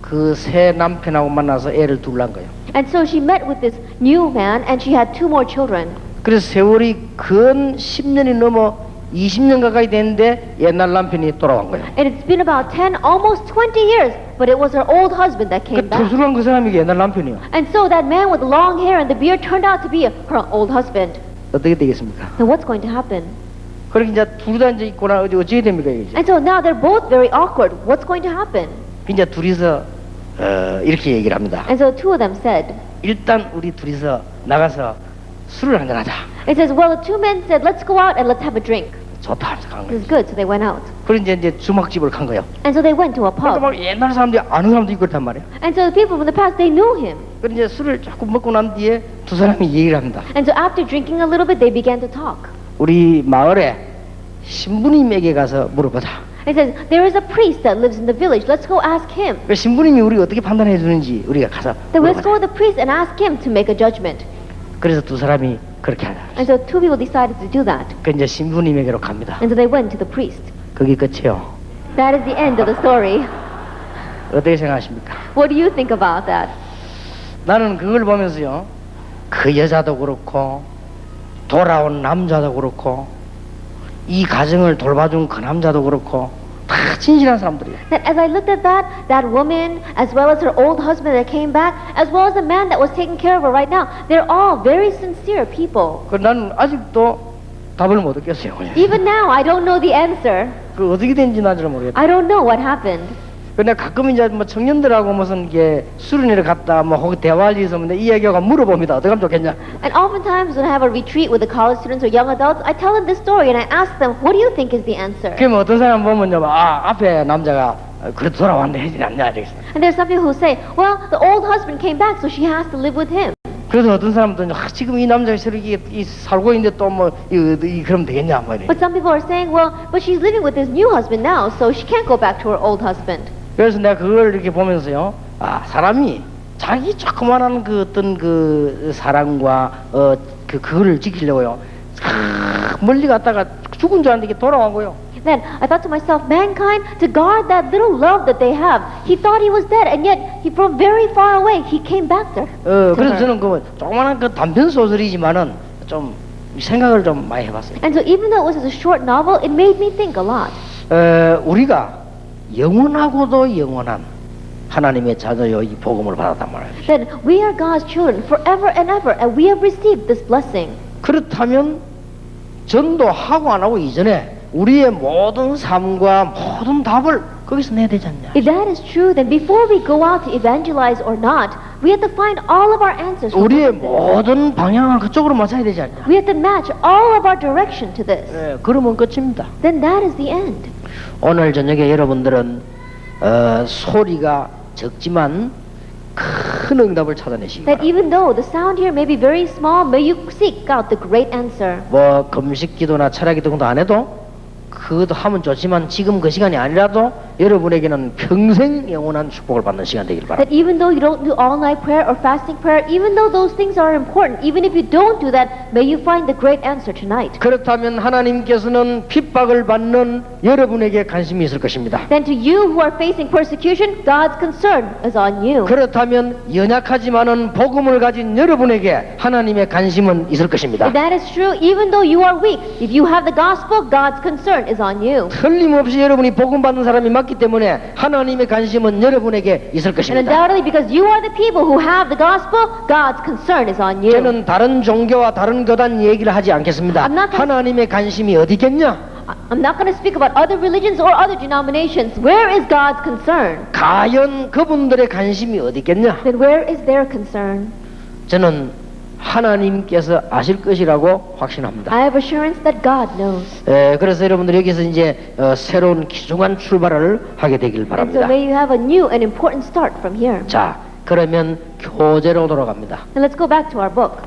그 새 남편하고 만나서 애를 둘 낳은 거예요. And so she met with this new man and she had 2 more children. 그래서 세월이 근 10년이 넘어 20년 가까이 됐는데 옛날 남편이 돌아온 거예요. And it's been about 10, almost 20 years, but it was her old husband that 그 came back. 투술한 그 사람이 옛날 남편이요. And so that man with the long hair and the beard turned out to be her old husband. 어떻게 되겠습니까? Then what's going to happen? 그렇게 이제 둘 다 이제 있거나 어찌 됩니까 이게? And so now they're both very awkward. What's going to happen? 이제 둘이서 이렇게 얘기를 합니다. And so two of them said, 일단 우리 둘이서 나가서 술을 한잔 하자. it says, well, the two men said, let's go out and let's have a drink. 좋다 하면서 간 This 거예요. is good, so they went out. 그리고 이제 주막집을 간 거예요. And so they went to a 그러니까 pub. 막 옛날 사람들이 아는 사람도 있고 그렇단 말이에요. And so the people from the past, they knew him. 그리고 이제 술을 조금 먹고 난 뒤에 두 사람이 얘기를 합니다. And so after drinking a little bit, they began to talk. 우리 마을에 신부님에게 가서 물어보자. It says, there is a priest that lives in the village. Let's go ask him. 그 신부님이 우리 어떻게 판단해 주는지 우리가 가서 Then let's go 물어보자. to the priest and ask him to make a judgment. 그래서 두 사람이 그렇게 하자. And so two people decided to do that. 그 이제 신부님에게로 갑니다. And so they went to the priest. 그게 끝이에요. That is the end of the story. 어떻게 생각하십니까? What do you think about that? 나는 그걸 보면서요. 그 여자도 그렇고 돌아온 남자도 그렇고 이 가정을 돌봐준 그 남자도 그렇고 다 진실한 사람들이에요. That as I looked at that woman, as well as her old husband that came back, as well as the man that was taking care of her right now, they're all very sincere people. 그 나는 아직도 답을 못 얻겠어요. Even now, I don't know the answer. 그 어떻게 된지 난 잘 모르겠다. I don't know what happened. 근데 가끔 이제 뭐 청년들하고 무슨 게 수련회를 갔다 뭐 혹은 대화할 일이 있으면 이 얘기가 물어봅니다. 어떻게 하면 좋겠냐? And oftentimes when I have a retreat with the college students or young adults, I tell them this story and I ask them, what do you think is the answer? 그러면 어떤 사람 보면요, 앞에 남자가 그래도 돌아왔네 해지 않냐 이렇게. And there's some people who say, well, the old husband came back, so she has to live with him. 그래서 어떤 사람들은 지금 이 남자가 저렇게 살고 있는데 또 뭐 그러면 되겠냐 뭐 이래. But some people are saying, well, but she's living with this new husband now, so she can't go back to her old husband. 그래서 내가 그걸 이렇게 보면서요, 사람이 자기 조그만한 그 어떤 그 사랑과 그거를 지키려고요, 멀리 갔다가 죽은 줄 알았는데 이게 돌아오고요. Then I thought to myself, mankind, to guard that little love that they have, he thought he was dead, and yet he from very far away, he came back to 그래서 her. 저는 그 조그만한 그 단편 소설이지만은 좀 생각을 좀 많이 해봤어요. And so even though it was a short novel, it made me think a lot. 우리가 영원하고도 영원한 하나님의 자녀요 이 복음을 받았단 말이에요. That we are God's children forever and ever, and we have received this blessing. 그렇다면 전도하고 안 하고 이전에 우리의 모든 삶과 모든 답을 거기서 내야 되지 않냐? If that is true, then before we go out to evangelize or not, we have to find all of our answers. from 우리의 this. 모든 방향을 그쪽으로 맞춰야 되지 않냐? We have to match all of our direction to this. 그러면 끝입니다. Then that is the end. 오늘 저녁에 여러분들은 소리가 적지만 큰 응답을 찾아내시기 That 바랍니다. even though the sound here may be very small, may you seek out the great answer. 뭐 금식기도나 철학기도도 안 해도 그것도 하면 좋지만 지금 그 시간이 아니라도 여러분에게는 평생 영원한 축복을 받는 시간 되길 바랍니다. That even though you don't do all-night prayer or fasting prayer, even though those things are important, even if you don't do that, may you find the great answer tonight. 그렇다면 하나님께서는 핍박을 받는 여러분에게 관심이 있을 것입니다. Then to you who are facing persecution, God's concern is on you. 그렇다면 연약하지만은 복음을 가진 여러분에게 하나님의 관심은 있을 것입니다. If that is true, even though you are weak, if you have the gospel, God's concern is on you. 틀림없이 여러분이 복음 받는 사람이 맞기 때문에 하나님의 관심은 여러분에게 있을 And 것입니다. undoubtedly, because you are the people who have the gospel, God's concern is on you. 저는 다른 종교와 다른 교단 얘기를 하지 않겠습니다. I'm not gonna- 하나님의 관심이 어디 있겠냐? I'm not going to speak about other religions or other denominations. Where is God's concern? 과연 그분들의 관심이 어디 있겠냐? Then where is their concern? 저는 하나님께서 아실 것이라고 확신합니다. I have assurance that God knows. 그래서 여러분들 여기서 이제 새로운 귀중한 출발을 하게 되길 And so 바랍니다. may you have a new and important start from here. 자, 그러면 교재로 돌아갑니다. And let's go back to our book.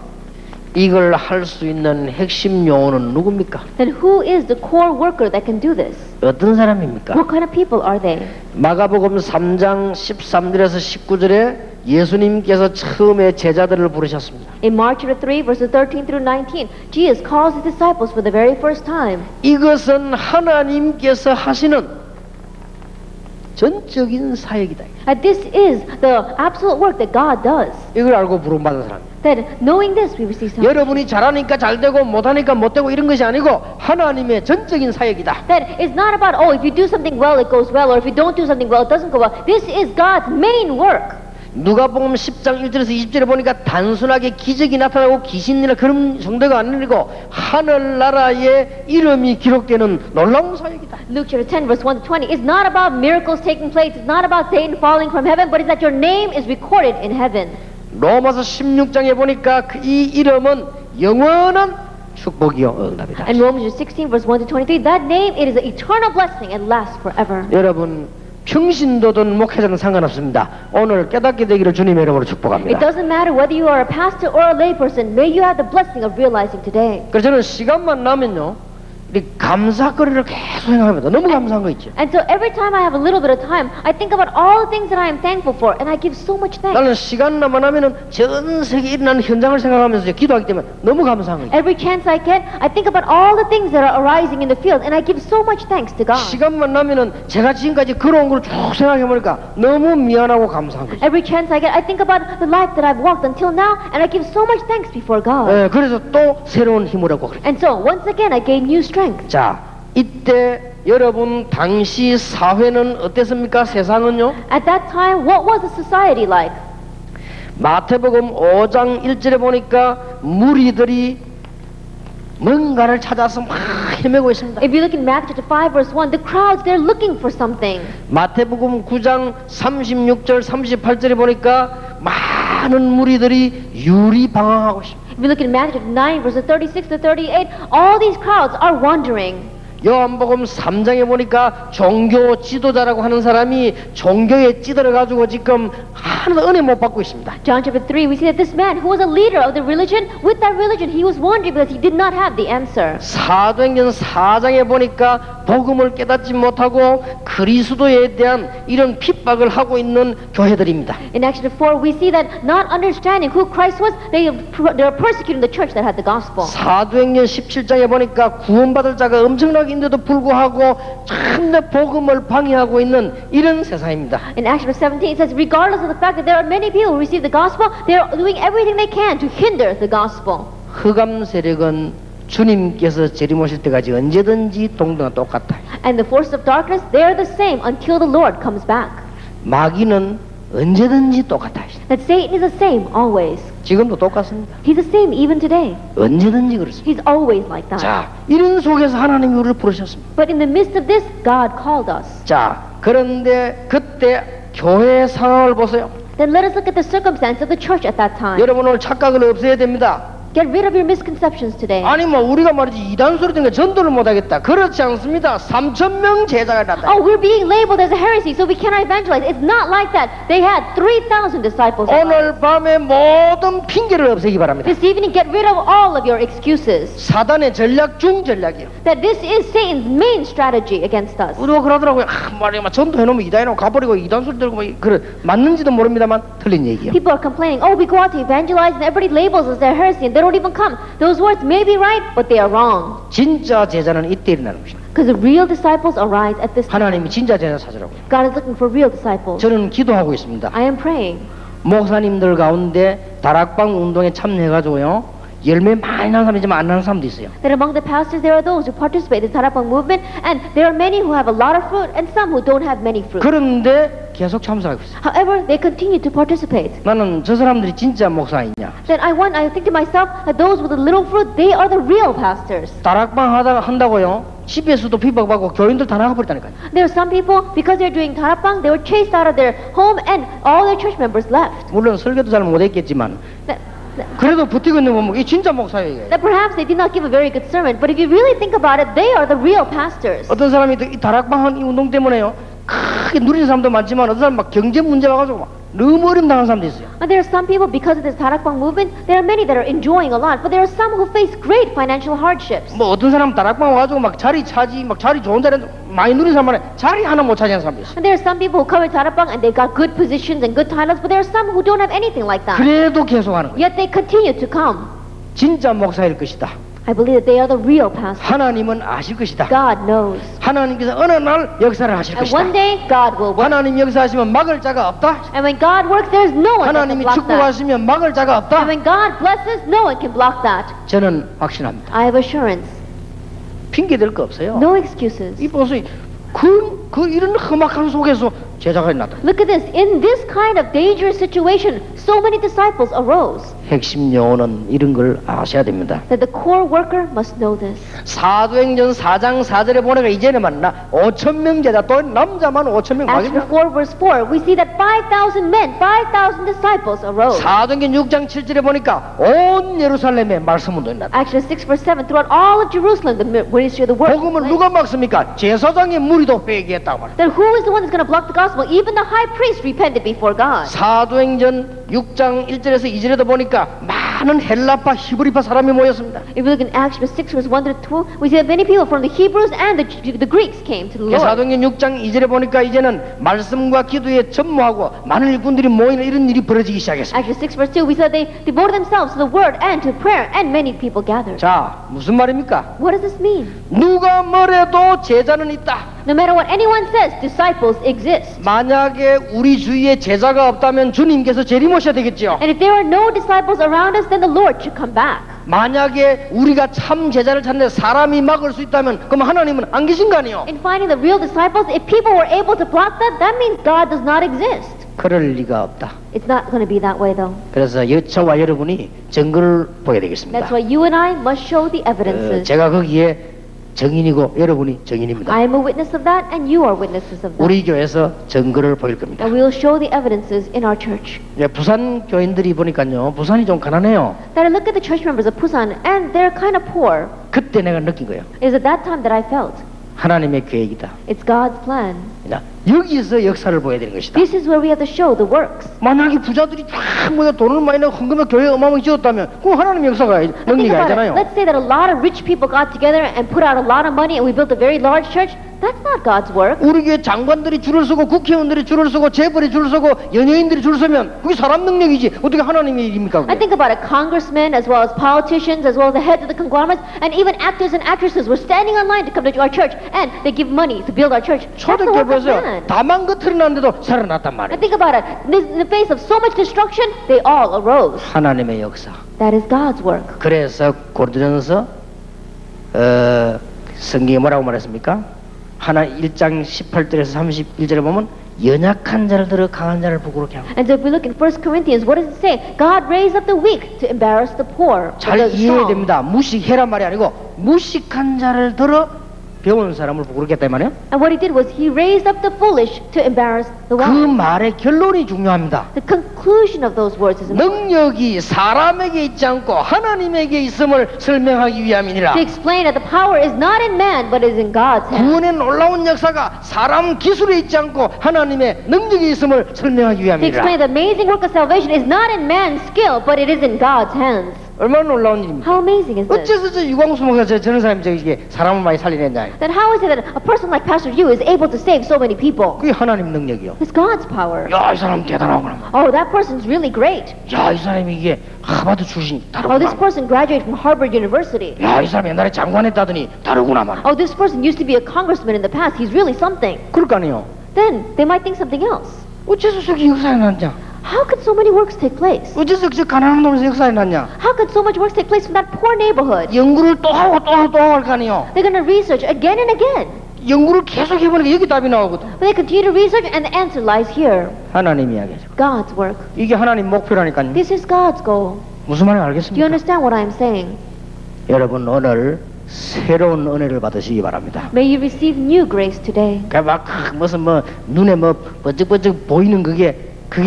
이걸 할 수 있는 핵심 요원은 누굽니까? Then who is the core worker that can do this? 어떤 사람입니까? What kind of people are they? 마가복음 3장 13절에서 19절에 예수님께서 처음에 제자들을 부르셨습니다. In Mark chapter 3, verses 13 through 19, Jesus calls his disciples for the very first time. 이것은 하나님께서 하시는 전적인 사역이다. This is the absolute work that God does. 이걸 알고 부름받은 사람. That knowing this, we receive salvation. 여러분이 잘하니까 잘되고 못하니까 못되고 이런 것이 아니고 하나님의 전적인 사역이다. That it's not about, oh, if you do something well, it goes well, or if you don't do something well, it doesn't go well. This is God's main work. 누가복음 10장 1절에서 20절에 보니까 단순하게 기적이 나타나고 귀신이나 그런 정도가 아니고 하늘나라의 이름이 기록되는 놀라운 사역이다. Luke chapter 10, verse 1 to 20 is not about miracles taking place. It's not about Satan falling from heaven, but it's that your name is recorded in heaven. 로마서 16장에 보니까 이 이름은 영원한 축복이요 응답이다. And Romans 16, verse 1 to 23, that name, it is an eternal blessing and lasts forever. 여러분 평신도든 목회자든 상관없습니다. 오늘 깨닫게 되기를 주님의 이름으로 It 축복합니다. doesn't matter whether you are a pastor or a lay person. May you have the blessing of realizing today. 그래서 저는 시간만 나면요 이 감사거리를 계속 생각합니다. 너무 감사한 거 있죠. And so every time I have a little bit of time, I think about all the things that I am thankful for, and I give so much thanks. 나는 시간만 하면은 전 세계 일어나는 현장을 생각하면서 기도하기 때문에 너무 감사한 거 있죠. Every chance I get, I think about all the things that are arising in the field, and I give so much thanks to God. 시간만 나면은 제가 지금까지 걸어온 걸 쭉 생각해 보니까 너무 미안하고 감사한 거죠. Every chance I get, I think about the life that I've walked until now, and I give so much thanks before God. 예, 그래서 또 새로운 힘을 얻고 그래요. And so, once again, I gain new strength. 자, 이때 여러분 당시 사회는 어땠습니까? 세상은요? At that time, what was the society like? 마태복음 5장 1절에 보니까 무리들이 뭔가를 찾아서 막 헤매고 있습니다. If you look in Matthew chapter 5, verse 1, the crowds, they're looking for something. 마태복음 9장 36절 38절에 보니까 많은 무리들이 유리방황하고 있습니다. If you look in Matthew chapter 9, verses 36 to 38, all these crowds are wandering. 요한복음 3장에 보니까 종교 지도자라고 하는 사람이 종교에 찌들어 가지고 지금 하나도 은혜 못 받고 있습니다. John chapter 3, we see that this man who was a leader of the religion, with that religion, he was wandering because he did not have the answer. 사도행전 4장에 보니까 복음을 깨닫지 못하고 그리스도에 대한 이런 핍박을 하고 있는 교회들입니다. In Acts chapter 4, we see that not understanding who Christ was, they are persecuting the church that had the gospel. 사도행전 17장에 보니까 구원받을 자가 엄청나게 있는데도 불구하고 참내 복음을 방해하고 있는 이런 세상입니다. In Acts chapter 17, it says, regardless of the fact that there are many people who receive the gospel, they are doing everything they can to hinder the gospel. 흑암 세력은 주님께서 재림오실 때까지 언제든지 동등한 똑같아요. And the forces of darkness, they are the same until the Lord comes back. 마귀는 언제든지 똑같아요. That Satan is the same always. 지금도 똑같습니다. He's the same even today. 언제든지 그렇습니다. He's always like that. 자, 이런 속에서 하나님이 우리를 부르셨습니다. But in the midst of this, God called us. 자, 그런데 그때 교회의 상황을 보세요. Then let us look at the circumstance of the church at that time. 여러분 오늘 착각을 없애야 됩니다. Get rid of your misconceptions today. 아니 뭐 우리가 말이지 이단 소리 때문에 전도를 못하겠다. 그렇지 않습니다. 3,000명 제자가 났다. Oh, we're being labeled as a heresy, so we cannot evangelize. It's not like that. They had 3,000 disciples. 오늘 밤에 모든 핑계를 없애기 바랍니다. This evening, get rid of all of your excuses. 사단의 전략 중 전략이에요. That this is Satan's main strategy against us. 우리가 그러더라고요. 말이야, 막 전도해놓으면 이단이라고 가버리고 이단 소리 들고 막 그래 맞는지도 모릅니다만 틀린 얘기예요. People are complaining, oh, we go out to evangelize and everybody labels us as heresy and they don't even come. Those words may be right, but they are wrong. 진짜 제자는 이때 일어나는 것입니다. Because the real disciples arise at this time. 하나님이 진짜 제자 찾으라고요. God is looking for real disciples. 저는 기도하고 있습니다. I am praying. 목사님들 가운데 다락방 운동에 참여해가지고요. 열매 많이 나는 사람이지만 안 나는 사람도 있어요. That among the pastors there are those who participate in the Tarapang movement, and there are many who have a lot of fruit and some who don't have many fruit. 그런데 계속 참석하고 있어요. However, they continue to participate. 나는 저 사람들이 진짜 목사이냐? Then I think to myself that those with the little fruit, they are the real pastors. 다락방 한다고요? 집에서도 비박받고 교인들 다 나가버렸다니까요. There are some people, because they're doing Tarapang, they were chased out of their home and all their church members left. 물론 설교도 잘 못했겠지만 그래도 버티고 있는 거 보면 이 진짜 목사예요. That perhaps they did not give a very good sermon, but if you really think about it, they are the real pastors. 어떤 사람이 이 다락방 이 운동 때문에요. 크게 누리는 사람도 많지만 어떤 사람 막 경제 문제 와가지고 막 너무 어려움 당하는 사람도 있어요. And there are some people, because of this Tarapang movement, there are many that are enjoying a lot, but there are some who face great financial hardships. 뭐 어떤 사람 다락방 와가지고 막 자리 차지 막 자리 좋은 자리 많이 누리는 사람은 자리 하나 못 차지하는 사람도 있어요. And there are some people who come in Tarapang and they got good positions and good titles, but there are some who don't have anything like that. 그래도 계속하는 거예요. Yet they continue to come. 진짜 목사일 것이다. I believe that they are the real pastors. 하나님은 아실 것이다. God knows. 하나님께서 어느 날 역사를 하실 And 것이다. one day, God will work. 하나님 역사하시면 막을 자가 없다. And when God works, there is no one that can 하나님이 block that. 축복하시면 막을 자가 And 없다. when God blesses, no one can block that. 저는 확신합니다. I have assurance. 핑계 댈 거 없어요. No excuses. 이 보세요. 그 이런 험악한 속에서 제자가 났다. Look at this. In this kind of dangerous situation, so many disciples arose. 핵심 요원은 이런 걸 아셔야 됩니다. That the core worker must know this. 사도행전 4장 4절에 보니까 이제는 만나 5,000명 제자 또 남자만 5,000명 Acts 막입니다. 4 verse 4, we see that 5,000 men, 5,000 disciples arose. 사도행전 6장 7절에 보니까 온 예루살렘에 말씀 운동이 났다. Acts 6 verse 7, throughout all of Jerusalem, the ministry of the word. 복음을 누가 막습니까? 제사장의 무리도 회개했다고 말합니다. Then who is the one that's going to block the gospel? Even the high priest repented before God. 사도행전 6장 1절에서 2절에도 보니까 많은 헬라파 히브리파 사람이 모였습니다. If we look in Acts 6 verse 1 to 2, we see that many people from the Hebrews and the Greeks came to the Lord. 사도행전 6장 2절에 보니까 이제는 말씀과 기도에 전무하고 많은 일꾼들이 모이는 이런 일이 벌어지기 시작했습니다. Acts 6 verse 2, we saw they devoted themselves to the word and to prayer, and many people gathered. 자, 무슨 말입니까? What does this mean? 누가 뭐래도 제자는 있다. No matter what anyone says, disciples exist. 만약에 우리 주위에 제자가 없다면 주님께서 재림오셔야 되겠죠. And if there are no disciples around us, then the Lord should come back. 만약에 우리가 참 제자를 찾는데 사람이 막을 수 있다면 그럼 하나님은 안 계신 거 아니에요? In finding the real disciples, if people were able to block that, that means God does not exist. 그럴 리가 없다. It's not going to be that way though. 그래서 저와 여러분이 증거를 보여야 되겠습니다. That's why you and I must show the evidences. 제가 거기에 증인이고 여러분이 증인입니다. I am a witness of that, and you are witnesses of that. 우리 교회에서 증거를 보일 겁니다. And we will show the evidences in our church. 예, 부산 교인들이 보니까요, 부산이 좀 가난해요. That I look at the church members of Busan, and they're kind of poor. 그때 내가 느낀 거예요. It is at that time that I felt 하나님의 계획이다. it's God's plan. 자, 여기서 역사를 보여야 되는 것이다. This is where we have to show the works. 만약에 부자들이 쫙 모여 돈을 많이 내고 헌금에 교회 어마어마하게 지었다면 그럼 하나님의 역사가 Think 능력이 about it. 아니잖아요. Let's say that a lot of rich people got together and put out a lot of money, and we built a very large church. That's not God's work. 우리 교회 장관들이 줄을 서고 국회의원들이 줄을 서고 재벌이 줄을 서고 연예인들이 줄을 서면 그게 사람 능력이지 어떻게 하나님의 일입니까? I 그게? think about it. Congressmen, as well as politicians, as well as the heads of the conglomerates, and even actors and actresses were standing in line to come to our church, and they give money to build our church. That's the 초대교회 work of 보세요. man. 다만 거틀이 났는데도 살아났단 And 말이에요. think about it. In the face of so much destruction, they all arose. 하나님의 역사. That is God's work. 그래서 고린도전서 성경에 뭐라고 말했습니까? 하나 1장 18절에서 31절에 보면 연약한 자를 들어 강한 자를 부끄럽게 하고. And so if we look in 1 Corinthians, what does it say? God raised up the weak to embarrass the poor. 잘 the 이해해야 strong. 됩니다. 무식해란 말이 아니고 무식한 자를 들어 배운 사람을 부끄럽게 했단 말이에요. And what he did was he raised up the foolish to embarrass the 그 wise. 말의 결론이 중요합니다. The conclusion of those words is important. 능력이 사람에게 있지 않고 하나님에게 있음을 설명하기 위함이니라. To explain that the power is not in man, but is in God's hand. 구원의 놀라운 역사가 사람 기술에 있지 않고 하나님의 능력이 있음을 설명하기 To 위함이니라. explain the amazing work of salvation is not in man's skill, but it is in God's hands. 얼마나 놀라운 일입니까? How amazing is this? 어째서 저 유광수 목사 저런 사람이 저기 사람을 많이 살리냈냐? Then how is it that a person like Pastor Yu is able to save so many people? 그게 하나님 능력이요. It's God's power. 야, 이 사람 대단하구나. Oh, that person's really great. 야, 이 사람이 이게 하버드 출신이 Oh, this 다르구나. person graduated from Harvard University. 야, 이 사람 옛날에 장관했다더니 다르구나 말. Oh, this person used to be a congressman in the past. He's really something. 그럴 거 아니에요. Then they might think something else. 어째서 저기 역사에 났냐? How could so many works take place? 어째서 저 가난한 동네에서 역사에 났냐? How could so much works take place from that poor neighborhood? 연구를 또 하고 또 하고 또 하고 할 거 아니에요. They're going to research again and again. 연구를 계속 해보니까 여기 답이 나오거든. But they continue to research, and the answer lies here. 하나님 이야기죠. God's work. 이게 하나님 목표라니까요. This is God's goal. 무슨 말인지 Do you 알겠습니까? understand what I'm saying? 여러분 오늘 새로운 은혜를 받으시기 바랍니다. May you receive new grace today. 그러니까 막 무슨 뭐 눈에 뭐 번쩍번쩍 보이는 그게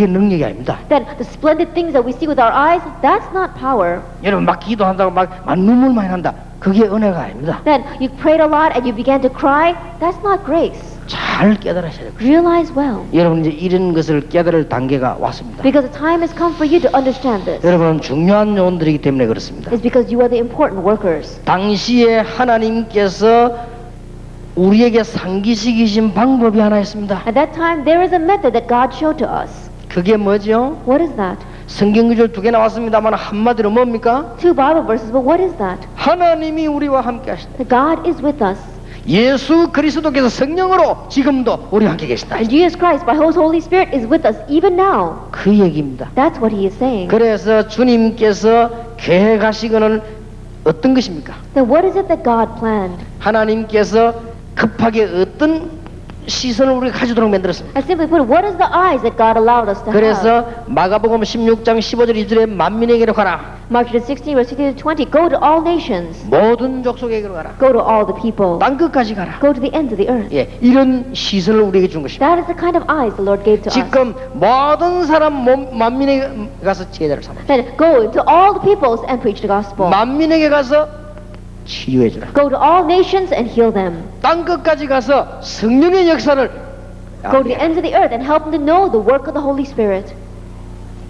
능력이 아닙니다. That the splendid things that we see with our eyes, that's not power. 여러분 막 기도한다고 막 눈물 많이 난다. 그게 은혜가 아닙니다. That you prayed a lot and you began to cry, that's not grace. 잘 깨달으셔야 돼요. Realize well. 여러분 이제 이런 것을 깨달을 단계가 왔습니다. Because the time has come for you to understand this. 여러분은 중요한 요원들이기 때문에 그렇습니다. It's because you are the important workers. 당시에 하나님께서 우리에게 상기시키신 방법이 하나 있습니다. At that time, there is a method that God showed to us. 그게 뭐죠? What is that? 성경 구절 두 개 나왔습니다만 한마디로 뭡니까? Two Bible verses, but what is that? 하나님이 우리와 함께 하신다. That God is with us. 예수 그리스도께서 성령으로 지금도 우리와 함께 계신다. And Jesus Christ, by His Holy Spirit, is with us even now. 그 얘기입니다. That's what He is saying. 그래서 주님께서 계획하시고는 어떤 것입니까? Then what is it that God planned? 하나님께서 급하게 어떤 시선을 우리가 가지도록 만들었습니다. And simply put, what is the eyes that God allowed us to have? 그래서 마가복음 16장 15절 2절에 만민에게로 가라. Mark chapter 16, verse 16 to 20, go to all nations. 모든 족속에게로 가라. Go to all the people. 땅 끝까지 가라. Go to the ends of the earth. 예, 이런 시선을 우리에게 준 것입니다. That is the kind of eyes the Lord gave to us. 지금 모든 사람 만민에게 가서 제자를 삼아. Then go into all the peoples and preach the gospel. 만민에게 가서 치유해 주라. Go to all nations and heal them. 땅 끝까지 가서 성령의 역사를 Go to the ends of the earth and help them to know the work of the Holy Spirit.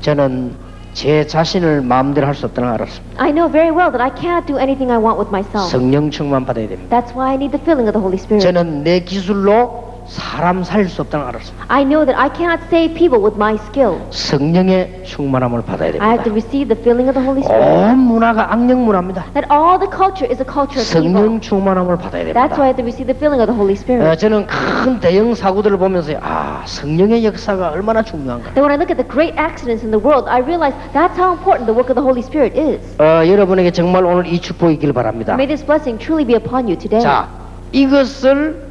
저는 제 자신을 마음대로 할 수 없다는 걸 알았습니다. I know very well that I cannot do anything I want with myself. 성령 충만 받아야 됩니다. That's why I need the filling of the Holy Spirit. 저는 내 기술로 사람 살릴 수 없다는 걸 알았습니다. I know that I cannot save people with my skill. 성령의 충만함을 받아야 I have to 됩니다. receive the filling of the Holy Spirit. 온 문화가 악령 문화입니다. That all the culture is a culture of evil. 성령 충만함을 받아야 That's why I 됩니다. have to receive the filling of the Holy Spirit. 저는 큰 대형 사고들을 보면서 성령의 역사가 얼마나 중요한가. Then when I look at the great accidents in the world, I realize that's how important the work of the Holy Spirit is. 여러분에게 정말 오늘 이 축복이 있길 바랍니다. May this blessing truly be upon you today. 자, 이것을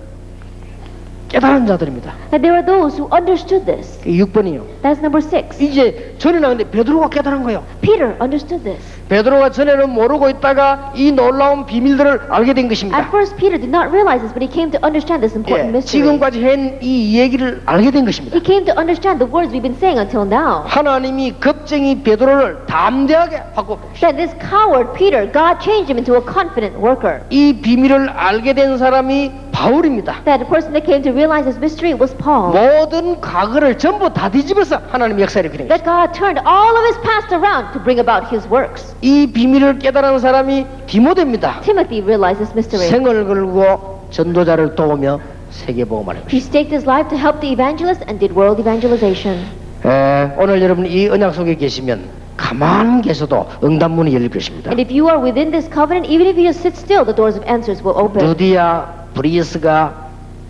깨달은 자들입니다. That there are those who understood this. 6번이요. That's number 6. 이제 전에 나왔는데 베드로가 깨달은 거예요. Peter understood this. 베드로가 전에는 모르고 있다가 이 놀라운 비밀들을 알게 된 At 것입니다. first, Peter did not realize this, but he came to understand this important mystery. 지금까지 한 이 얘기를 알게 된 것입니다. He came to understand the words we've been saying until now. 하나님이 겁쟁이 베드로를 담대하게 바꿔보십시오. That this coward Peter, God changed him into a confident worker. 이 비밀을 알게 된 사람이 바울입니다. That the person that came to realize this mystery was Paul. 모든 과거를 전부 다 뒤집어서 하나님의 역사를 그린 That 것입니다. God turned all of his past around to bring about his works. 이 비밀을 깨달은 사람이 디모데입니다. Timothy realized this mystery. 생을 걸고 전도자를 도우며 세계복음을 He staked his life to help the evangelist and did world evangelization. 오늘 여러분 이 언약 속에 계시면 가만 계셔도 응답문이 열릴 것입니다. And if you are within this covenant, even if you just sit still, the doors of answers will open. 루디아, 브리스가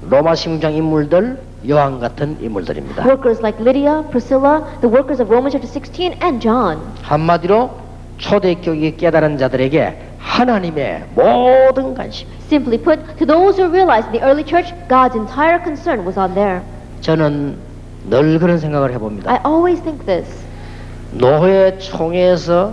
로마 신장 인물들, 요한 같은 인물들입니다. Workers like Lydia, Priscilla, the workers of Romans chapter 16, and John. 한마디로 초대교회 깨달은 자들에게 하나님의 모든 관심. Simply put, to those who realized in the early church, God's entire concern was on there. 저는 늘 그런 생각을 해봅니다. I always think this. 노회 총회에서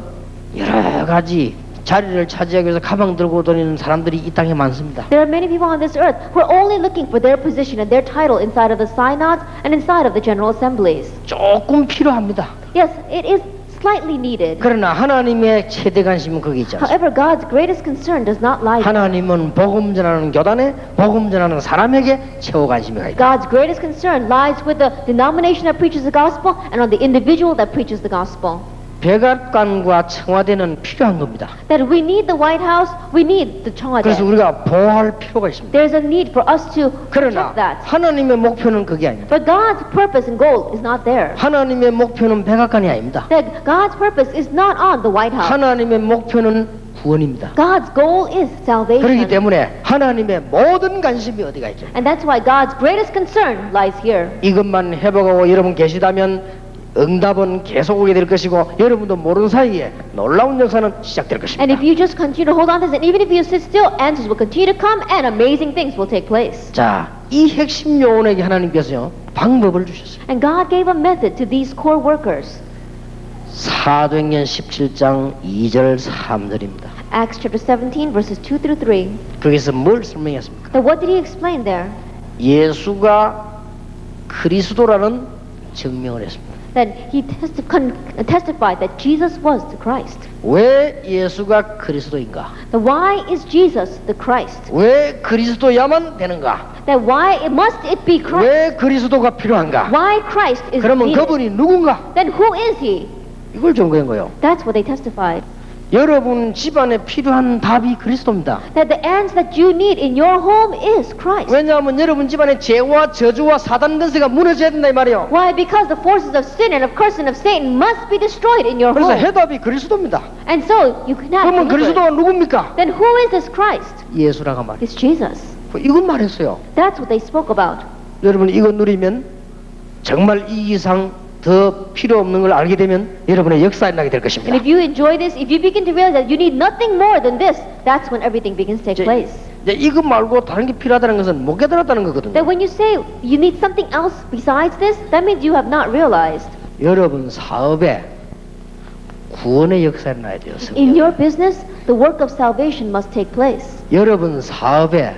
여러 가지 자리를 차지하기 위해서 가방 들고 다니는 사람들이 이 땅에 많습니다. There are many people on this earth who are only looking for their position and their title inside of the synods and inside of the general assemblies. 조금 필요합니다. Yes, it is slightly needed. 그러나 하나님의 최대 관심은 거기 있지 않습니다. However, God's greatest concern does not lie there. 하나님은 복음 전하는 교단에 복음 전하는 사람에게 최고 관심이 가 있다. God's greatest concern lies with the denomination that preaches the gospel and on the individual that preaches the gospel. 백악관과 청와대는 필요한 겁니다. That we need the White House, we need the 그래서 청와대. 우리가 보호할 필요가 있습니다. There's a need for us to 그러나 protect that. 하나님의 목표는 그게 아닙니다. But God's purpose and goal is not there. 하나님의 목표는 백악관이 아닙니다. That God's purpose is not on the White House. 하나님의 목표는 구원입니다. God's goal is 그렇기 salvation. 때문에 하나님의 모든 관심이 어디가 있죠? And that's why God's greatest concern lies here. 이것만 해보고 여러분 계시다면 응답은 계속 오게 될 것이고 여러분도 모르는 사이에 놀라운 역사는 시작될 And 것입니다. if you just continue to hold on to this, and even if you sit still, answers will continue to come and amazing things will take place. 자, 이 핵심 요원에게 하나님께서요 방법을 주셨어요. And God gave a method to these core workers. 사도행전 17장 2절 3절입니다. Acts chapter 17 verses 2 through 3. 거기서 뭘 설명했습니까? Now what did he explain there? 예수가 그리스도라는 증명을 했습니다. That he testified that Jesus was the Christ. 왜 예수가 그리스도인가? Now why is Jesus the Christ? 왜 그리스도야만 되는가? That why must it be Christ? 왜 그리스도가 필요한가? Why Christ is 그러면 needed? 그분이 누군가? Then who is he? 이걸 증거한 거예요. That's what they testified. 여러분 집안에 필요한 답이 그리스도입니다. That the answer that you need in your home is Christ. 왜냐하면 여러분 집안에 죄와 저주와 사단 권세가 무너져야 된다 이 말이에요. Why? Because the forces of sin and of curse and of Satan must be destroyed in your 그래서 home. 해답이 그리스도입니다. And so you can have 그러면 deliverance. 그리스도가 누굽니까? Then who is this Christ? 예수라고 말이에요. It's Jesus. 이건 말했어요. That's what they spoke about. 여러분 이거 누리면 정말 이 이상 더 필요 없는 걸 알게 되면 여러분의 역사에 나게 될 And 것입니다. if you enjoy this, if you begin to realize that you need nothing more than this, that's when everything begins to take place. 이제 이거 말고 다른 게 필요하다는 것은 못 깨달았다는 거거든요. That when you say you need something else besides this, that means you have not realized. 여러분 사업에 구원의 역사에 나야 돼요. In your business, the work of salvation must take place. 여러분 사업에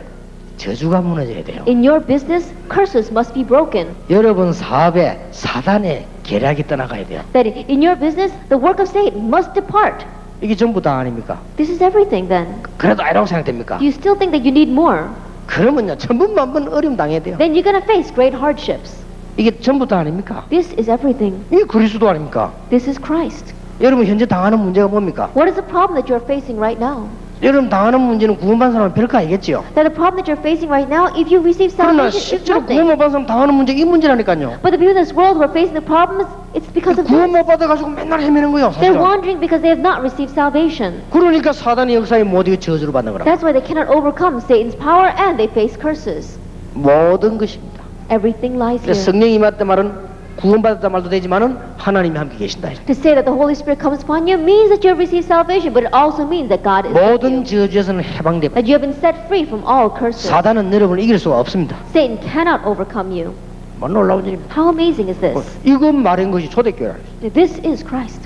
저주가 무너져야 돼요. In your business, curses must be broken. 여러분 사업에 사단의 계략이 떠나가야 돼요. That in your business, the work of Satan must depart. 이게 전부 다 아닙니까? This is everything then. 그래도 아니라고 생각됩니까? Do you still think that you need more? 그러면요 천분만번 어려움 당해야 돼요. Then you're going to face great hardships. 이게 전부 다 아닙니까? This is everything. 이게 그리스도 아닙니까? This is Christ. 여러분 현재 당하는 문제가 뭡니까? What is the problem that you're facing right now? 여러분 당하는 문제는 구원받은 사람은 별거 아니겠지요. That the problem that you're facing right now, if you receive 그러나 salvation, is 실제로 nothing. 구원 못 받은 사람 당하는 문제 이 문제라니까요. But the people in this world who are facing the problems, it's because of 구원 this. 못 받아가지고 맨날 헤매는 거예요. They're 사실은. wandering because they have not received salvation. 그러니까 사단의 역사에 모두 저주를 받는 거라. That's why they cannot overcome Satan's power and they face curses. 모든 것입니다. Everything lies 그래서 here. 성령이 임했다 말은 구원받았다 말도 되지만은 하나님이 함께 계신다. To say that the Holy Spirit comes upon you means that you have received salvation, but it also means that God is with 모든 you. 저주에서는 해방됩니다. That you have been set free from all curses. 사단은 여러분을 이길 수가 없습니다. Satan cannot overcome you. 뭐 놀라운 일입니다. How amazing is this? 이것 말한 것이 초대교회라. This is Christ.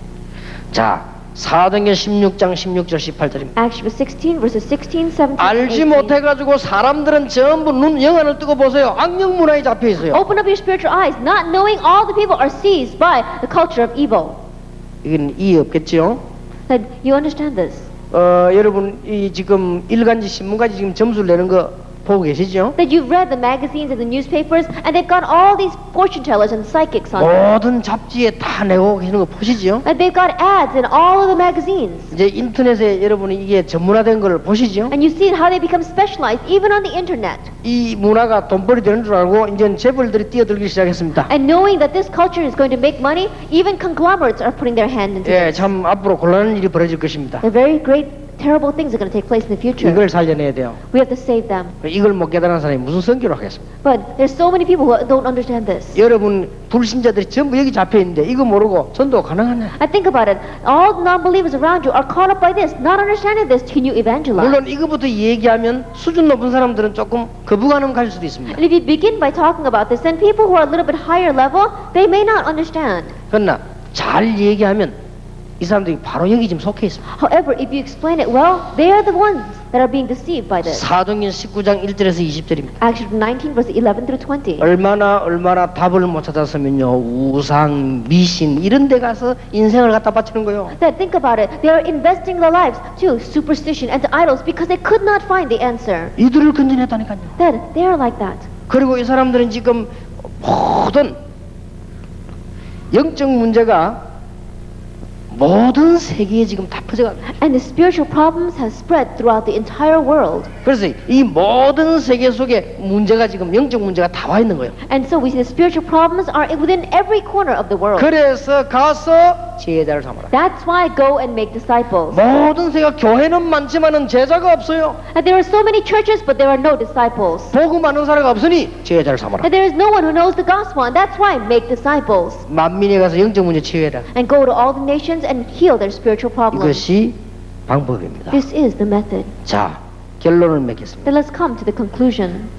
자, 사도행전 16장 16절 18절입니다. Acts chapter 16, verses 16, 17, 알지 18. 못해가지고 사람들은 전부 눈 영안을 뜨고 보세요. 악령 문화에 잡혀 있어요. Open up your spiritual eyes, not knowing all the people are seized by the culture of evil. 이건 이해 없겠지요? That you understand this. 여러분 이 지금 일간지 신문까지 지금 점수를 내는 거 보고 계시죠? That you've read the magazines and the newspapers, and they've got all these fortune tellers and psychics on it. 모든 잡지에 다 내고 계시는 거 보시죠? And they've got ads in all of the magazines. 이제 인터넷에 여러분이 이게 전문화된 걸 보시죠? And you see how they become specialized even on the internet. 이 문화가 돈벌이 되는 줄 알고 이제 재벌들이 뛰어들기 시작했습니다. And knowing that this culture is going to make money, even conglomerates are putting their hand into 예, it. 참 앞으로 곤란한 일이 벌어질 것입니다. The very great, terrible things are going to take place in the future. 이걸 살려내야 돼요. We have to save them. 이걸 못 깨달은 사람이 무슨 선교를 하겠습니까? But there's so many people who don't understand this. 여러분 불신자들이 전부 여기 잡혀 있는데 이거 모르고 전도 가능하냐? And think about it. All the non-believers around you are caught up by this, not understanding this. Can you evangelize? 물론 이거부터 얘기하면 수준 높은 사람들은 조금 거부감을 가질 수도 있습니다. And if you begin by talking about this, then people who are a little bit higher level, they may not understand. 그러나 잘 얘기하면 이 사람들이 바로 여기 지금 속해 있습니다. However, if you explain it well, they are the ones that are being deceived by this. 사도행전 19장 1절에서 20절입니다. Acts 19, verse 11 through 20. 얼마나 답을 못 찾았으면요 우상, 미신 이런 데 가서 인생을 갖다 바치는 거예요. That think about it. They are investing their lives to superstition and to idols because they could not find the answer. 이들을 건져냈다니까요. That they are like that. 그리고 이 사람들은 지금 모든 영적 문제가 모든 세계에 지금 다 퍼져가고 And the spiritual problems have spread throughout the entire world. 그래서 이 모든 세계 속에 문제가 지금 영적 문제가 다 와 있는 거예요. And so we see the spiritual problems are within every corner of the world. 그래서 가서 제자를 삼아라. That's why go and make disciples. 모든 세계가 교회는 많지만은 제자가 없어요. And there are so many churches, but there are no disciples. 복음 아는 사람이 없으니 제자를 삼아라. And there is no one who knows the gospel, and that's why make disciples. 만민에 가서 영적 문제 치유해라. And go to all the nations and heal their spiritual problems. 이것이 방법입니다. This is the method. 자, 결론을 맺겠습니다. Then let's come to the conclusion.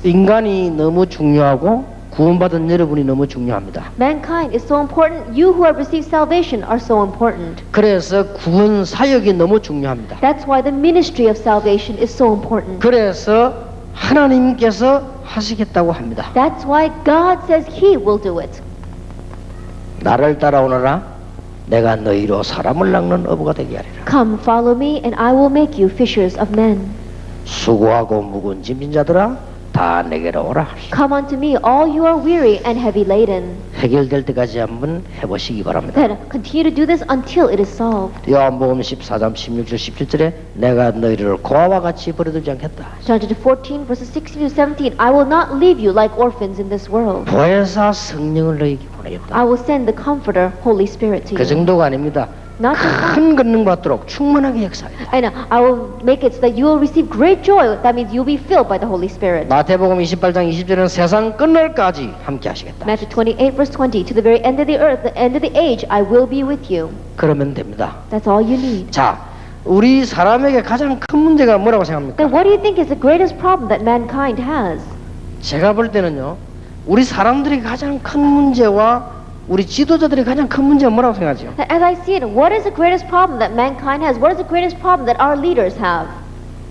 인간이 너무 중요하고 구원받은 여러분이 너무 중요합니다. Mankind is so important. You who have received salvation are so important. 그래서 구원 사역이 너무 중요합니다. That's why the ministry of salvation is so important. 그래서 하나님께서 하시겠다고 합니다. That's why God says He will do it. 나를 따라오너라. 내가 너희로 사람을 낚는 어부가 되게 하리라. Come, follow me, and I will make you fishers of men. 수고하고 무거운 짐진 자들아, 다 내게로 오라. Come unto me, all you are weary and heavy laden. 해결될 때까지 한번 해보시기 바랍니다. Then continue to do this until it is solved. 요한복음 14장 16절 17절에 내가 너희를 고아와 같이 버려두지 않겠다. John chapter 14, verses 16 to 17. I will not leave you like orphans in this world. 보혜사 성령을 너희에게 보내겠다. I will send the Comforter, Holy Spirit to 그 you. 정도가 아닙니다. Not just that. 큰 권능 받도록 충만하게 역사하겠다. And I will make it so that you will receive great joy. That means you'll be filled by the Holy Spirit. 마태복음 28장 20절에는 세상 끝날까지 함께 하시겠다. Matthew 28, verse 20. To the very end of the earth, the end of the age, I will be with you. 그러면 됩니다. That's all you need. 자, 우리 사람에게 가장 큰 문제가 뭐라고 생각합니까? Then what do you think is the greatest problem that mankind has? 제가 볼 때는요, 우리 사람들이 가장 큰 문제와 우리 지도자들이 가장 큰 문제가 뭐라고 생각하죠? As I see it, what is the greatest problem that mankind has? What is the greatest problem that our leaders have?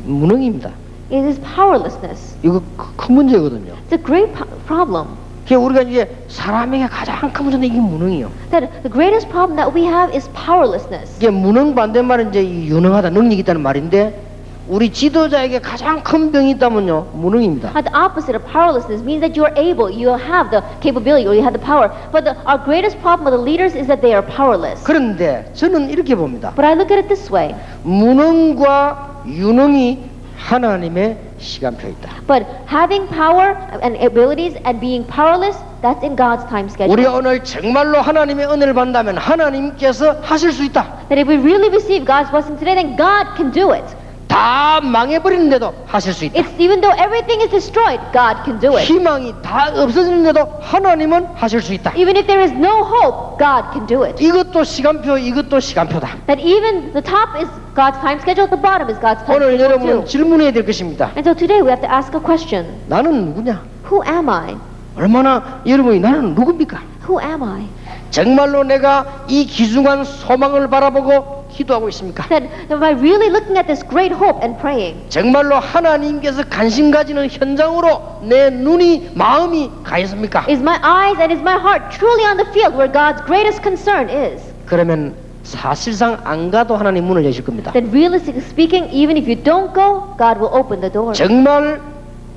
무능입니다. It is powerlessness. 이거 큰 문제거든요. It's a great problem. 그러니까 우리가 이제 사람에게 가장 큰 문제는 이게 무능이요. That the greatest problem that we have is powerlessness. 이게 무능 반대말은 이제 이 유능하다, 능력이 있다는 말인데 우리 지도자에게 가장 큰 병이 있다면요, 무능입니다. The opposite of powerlessness means that you are able, you have the capability, or you have the power. But our greatest problem with the leaders is that they are powerless. 그런데 저는 이렇게 봅니다. But I look at it this way. 무능과 유능이 하나님의 시간표에 있다. But having power and abilities and being powerless, that's in God's time schedule. 우리가 오늘 정말로 하나님의 은혜를 받는다면 하나님께서 하실 수 있다. That if we really receive God's blessing today, then God can do it. 다 망해버리는데도 하실 수 있다. It's even though everything is destroyed, God can do it. 희망이 다 없어지는데도 하나님은 하실 수 있다. Even if there is no hope, God can do it. 이것도 시간표, 이것도 시간표다. That even the top is God's time schedule, the bottom is God's time 오늘 schedule 여러분은 too. 질문해야 될 것입니다. And so today we have to ask a question. 나는 누구냐? Who am I? 얼마나 여러분이 나는 누굽니까? Who am I? 정말로 내가 이 귀중한 소망을 바라보고 기도하고 있습니까? That am I really looking at this great hope and praying? 정말로 하나님께서 관심 가지는 현장으로 내 눈이 마음이 가 있습니까? Is my eyes and is my heart truly on the field where God's greatest concern is? 그러면 사실상 안 가도 하나님 문을 여실 겁니다. Then realistically speaking, even if you don't go, God will open the door. 정말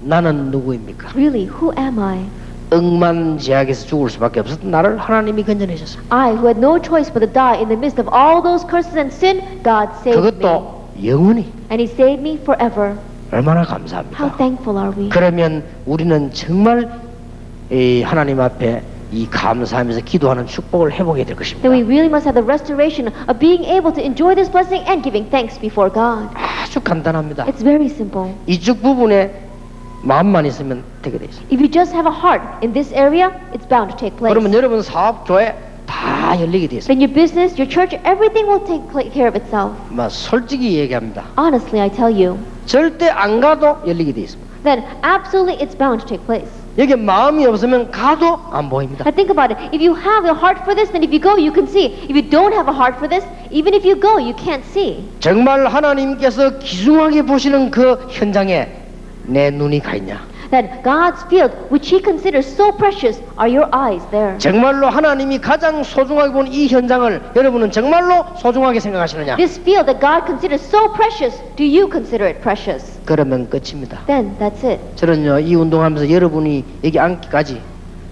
나는 누구입니까? Really, who am I? 억만제약에서 죽을 수밖에 없었던 나를 하나님이 건져내셨어요. I, who had no choice but to die in the midst of all those curses and sin, God saved me. 그것도 영원히. And He saved me forever. 얼마나 How 감사합니까? thankful are we? 그러면 우리는 정말 이 하나님 앞에 이 감사하면서 기도하는 축복을 해보게 될 것입니다. Then we really must have the restoration of being able to enjoy this blessing and giving thanks before God. 아주 간단합니다. It's very simple. 이쪽 부분에 마음만 있으면 되게 돼 있습니다. If you just have a heart in this area, it's bound to take place. 그러면 여러분 사업, 교회 다 열리게 돼 있습니다. Then your business, your church, everything will take care of itself. 솔직히 얘기합니다. Honestly, I tell you, 절대 안 가도 열리게 돼 있습니다. then absolutely it's bound to take place. 여기 마음이 없으면 가도 안 보입니다. Now think about it. If you have a heart for this, then if you go, you can see. If you don't have a heart for this, even if you go, you can't see. 정말 하나님께서 귀중하게 보시는 그 현장에 내 눈이 가 있냐? That God's field, which He considers so precious, are your eyes there? 정말로 하나님이 가장 소중하게 본 이 현장을 여러분은 정말로 소중하게 생각하시느냐? This field that God considers so precious, do you consider it precious? 그러면 끝입니다. Then that's it. 저는요 이 운동하면서 여러분이 여기 앉기까지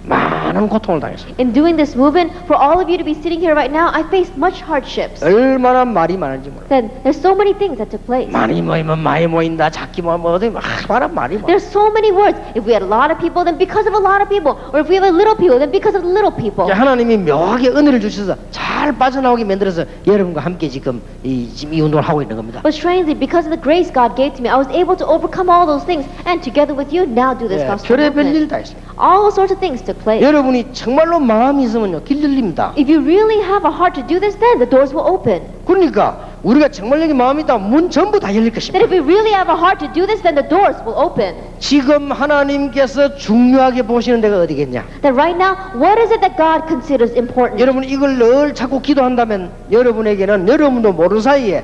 많은 고통을 당했어요. In doing this movement, for all of you to be sitting here right now, I faced much hardships. 얼마나 말이 많은지 몰라. Then there's so many things that took place. 많이 모이면 많이 모인다. 작기 모이면 어디 말한 말이 많아. There's so many words. If we had a lot of people, then because of a lot of people. Or if we have a little people, then because of the little people. 하나님이 묘하게 은혜를 주셔서 잘 빠져나오게 만들어서 여러분과 함께 지금 이 운동을 하고 있는 겁니다. But strangely, because of the grace God gave to me, I was able to overcome all those things, and together with you, now do this gospel 별의별 movement. 일 다 했습니다. All sorts of things took place. 여러분이 정말로 마음이 있으면요 길 열립니다. If you really have a heart to do this, then the doors will open. 그러니까 우리가 정말 여기 마음이 있다 문 전부 다 열릴 That 것입니다. if we really have a heart to do this, then the doors will open. 지금 하나님께서 중요하게 보시는 데가 어디겠냐? That right now, what is it that God considers important? 여러분 이걸 늘 자꾸 기도한다면 여러분에게는 여러분도 모르는 사이에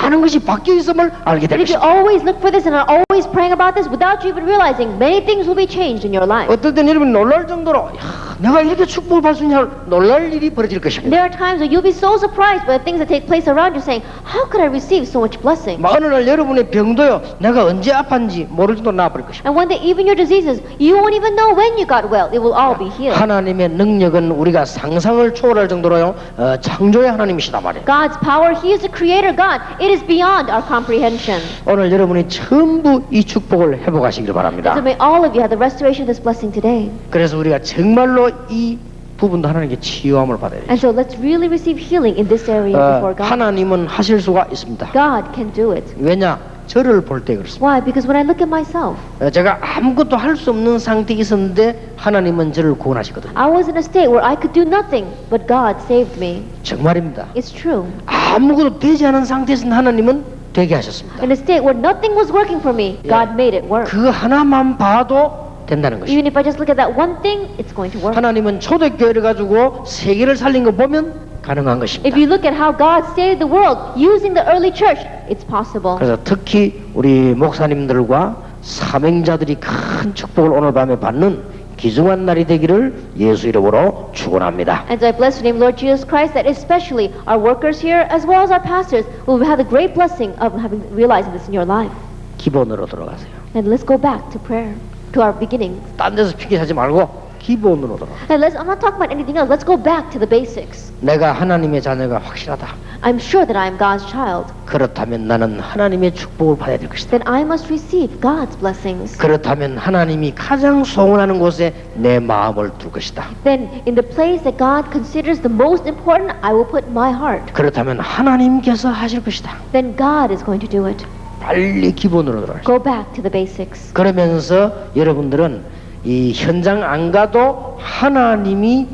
많은 것이 바뀌어 있음을 알게 될 And if you 것입니다. always look for this and are always praying about this without you even realizing, many things will be changed in your life. 어떨 땐 여러분 놀랄 정도로 내가 이렇게 축복을 받을 수 있냐 놀랄 일이 벌어질 것입니다. There are times where you'll be so surprised by the things that take place around you, saying, "How could I receive so much blessing?" 어느 날 여러분의 병도요 내가 언제 아팠는지 모를 정도로 나아버릴 것입니다. And one day, even your diseases, you won't even know when you got well. It will all be healed. 하나님의 능력은 우리가 상상을 초월할 정도로요 창조의 하나님이시다 말이에요. God's power, He is the Creator God. It is beyond our comprehension. 오늘 여러분이 전부 이 축복을 회복하시길 바랍니다. So may all of you have the restoration of this blessing today. 그래서 우리가 정말로 이 부분도 하나님께 치유함을 받아야 돼요. And so let's really receive healing in this area before God. 하나님은 하실 수가 있습니다. God can do it. 왜냐? 저를 볼 때 그렇습니다. Why? Because when I look at myself, 제가 아무것도 할 수 없는 상태에 있었는데 하나님은 저를 구원하시거든요. I was in a state where I could do nothing, but God saved me. 정말입니다. It's true. 아무것도 되지 않은 상태에서 하나님은 되게 하셨습니다. In a state where nothing was working for me, God made it work. 그 하나만 봐도 된다는 것입니다. Even if I just look at that one thing, it's going to work. 하나님은 초대교회를 가지고 세계를 살린 거 보면 가능한 것입니다. If you look at how God saved the world using the early church, it's possible. 그래서 특히 우리 목사님들과 사명자들이 큰 축복을 오늘 밤에 받는 귀중한 날이 되기를 예수 이름으로 축원합니다. And so I bless your name, Lord Jesus Christ, that especially our workers here, as well as our pastors, will have the great blessing of having realizing this in your life. 기본으로 들어가세요. And let's go back to prayer, to our beginning. 딴 데서 핑계하지 말고 기본으로 들어가. And I'm not talking about anything else. Let's go back to the basics. 내가 하나님의 자녀가 확실하다. I'm sure that I am God's child. 그렇다면 나는 하나님의 축복을 받아야 될 것이다. Then I must receive God's blessings. 그렇다면 하나님이 가장 소원하는 곳에 내 마음을 둘 것이다. Then in the place that God considers the most important, I will put my heart. 그렇다면 하나님께서 하실 것이다. Then God is going to do it. 빨리 기본으로 들어가세요. Go back to the basics. 그러면서 여러분들은 이 현장 안 가도 하나님이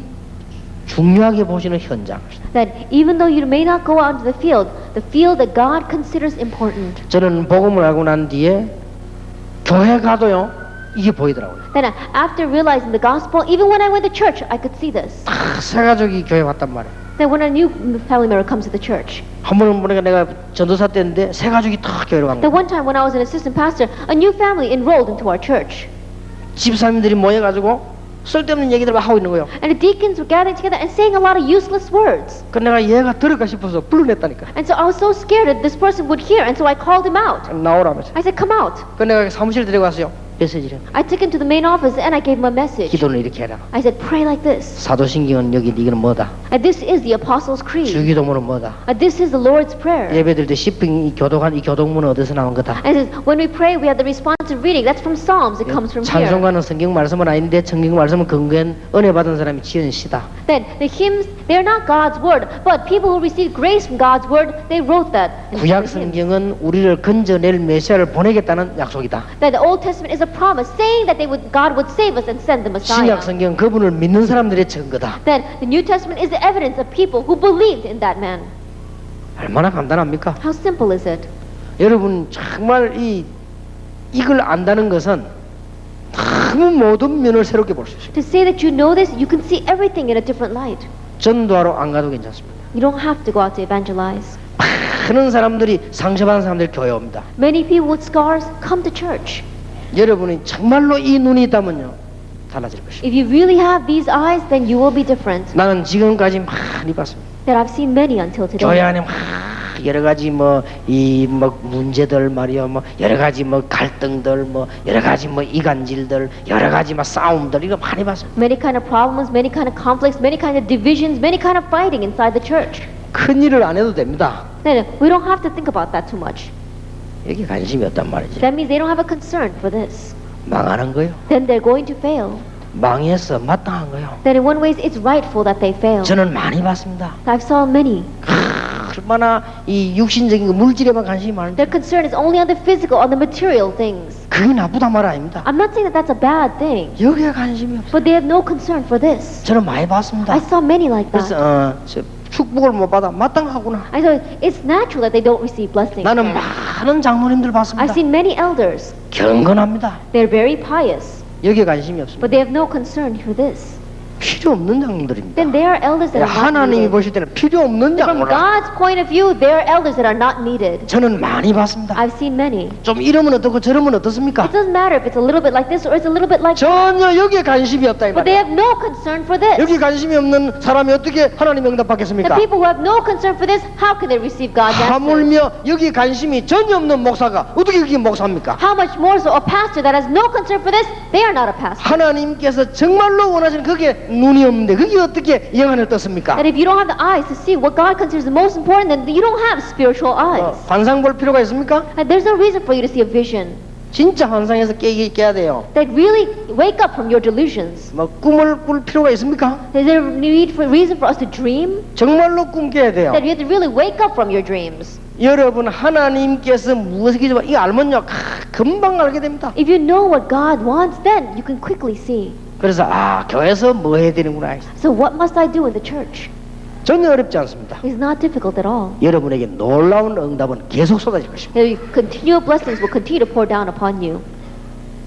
중요하게 보시는 현장. That even though you may not go out into the field that God considers important. 저는 복음을 알고 난 뒤에 교회 가도요 이게 보이더라고요. Then after realizing the gospel, even when I went to church, I could see this. 새 가족이 교회 왔단 말이에요. That when a new family member comes to the church. 한 번은 보니까 내가 전도사 때인데 새 가족이 다 교회로 간 That 거예요. one time when I was an assistant pastor, a new family enrolled into our church. 집사님들이 모여가지고 쓸데없는 얘기들 하고 있는 거예요. And the deacons were gathering together and saying a lot of useless words. 그 내가 얘가 들을까 싶어서 불러냈다니까. And so I was so scared that this person would hear, and so I called him out. 나오라면서. I said, "Come out." 그 내가 사무실 데려갔어요. 메시지를. I took him to the main office and I gave him a message. 기도는 이렇게 해라. I said, "Pray like this." 사도신경은 여기 이거는 뭐다. And this is the Apostles' Creed. 주기도문은 뭐다. This is the Lord's Prayer. 예배들 때 시핑 이 교도관 이 교동문은 어디서 나온 거다. And it says, when we pray, we have the responsive reading. That's from Psalms. It comes from here. 찬송가는 성경 말씀은 아닌데 성경 말씀은 근거한 은혜 받은 사람이 지은 시다. Then the hymns, they're not God's word, but people who receive grace from God's word, they wrote that. in 구약 the hymns. 성경은 우리를 건져낼 메시아를 보내겠다는 약속이다. That the Old Testament is a promise saying that God would save us and send the Messiah. 신약 성경 그분을 믿는 사람들의 증거다. Then the New Testament is the evidence of people who believed in that man. 얼마나 간단합니까? How simple is it? 여러분 정말 이걸 안다는 것은 너무 모든 면을 새롭게 볼 수 있어요. To say that you know this, you can see everything in a different light. 전도하러 안 가도 괜찮습니다. You don't have to go out to evangelize. 많은 사람들이 상처받은 사람들이 교회 옵니다. Many people with scars come to church. 여러분이 정말로 이 눈이 있다면요 달라질 것입니다. If you really have these eyes, then you will be different. 나는 지금까지 많이 봤습니다. That I've seen many until 교회 today. 안에 여러 가지 문제들 말이요, 여러 가지 갈등들, 여러 가지 이간질들, 여러 가지 싸움들 이거 많이 봤습니다. Many kind of problems, many kind of conflicts, many kind of divisions, many kind of fighting inside the church. 큰 일을 안 해도 됩니다. Then we don't have to think about that too much. 여기 관심이 없단 말이지. That means they don't have a concern for this. 망하는 거요. Then they're going to fail. 망해서 마땅한 거요. Then in one way, it's rightful that they fail. 저는 많이 봤습니다. I've saw many. 얼마나 이 육신적인 물질에만 관심이 많은데 Their concern is only on the physical, on the material things. 그게 나쁘단 말 아닙니다. I'm not saying that that's a bad thing, 여기에 관심이 없어. but they have no concern for this. 저는 많이 봤습니다. I saw many like that. 그래서 저 축복을 못 받아 마땅하구나. I thought it's natural that they don't receive blessings. 나는 많은 장로님들 봤습니다. I've seen many elders. 경건합니다. They're very pious, 여기에 관심이 없습니다. but they have no concern for this. 필요 없는 장로들입니다. then they are elders that are not 하나님이 needed. 보실 때는 필요 없는 From 장로라. God's point of view, they are elders that are not needed. 저는 많이 봤습니다. I've seen many. 좀 이러면 어떻고 저러면 어떻습니까? It doesn't matter if it's a little bit like this or it's a little bit like that. 전혀 여기에 관심이 없다 이 But they 말이에요. have no concern for this. 여기 관심이 없는 사람이 어떻게 하나님 응답 The 받겠습니까? people who have no concern for this, how can they receive God's answer? 하물며 여기 관심이 전혀 없는 목사가 어떻게 그게 목사입니까? How much more so a pastor that has no concern for this, they are not a pastor. 하나님께서 정말로 원하시는 그게 눈이 없는데 그게 어떻게 영안을 떴습니까? That if you don't have the eyes to see what God considers the most important, then you don't have spiritual eyes. 환상 볼 필요가 있습니까? And there's no reason for you to see a vision. 진짜 환상에서 깨야 돼요. That really wake up from your delusions. 뭐 꿈을 꿀 필요가 있습니까? Is there need for reason for us to dream? 정말로 꿈 깨야 돼요. That you have to really wake up from your dreams. 여러분 하나님께서 무엇을 기죠? 이거 알면요 금방 알게 됩니다. If you know what God wants, then you can quickly see. 그래서 교회에서 뭐 해야 되는구나. So what must I do in the church? 전혀 어렵지 않습니다. It's not difficult at all. 여러분에게 놀라운 응답은 계속 쏟아질 것입니다. The continual blessings will continue to pour down upon you.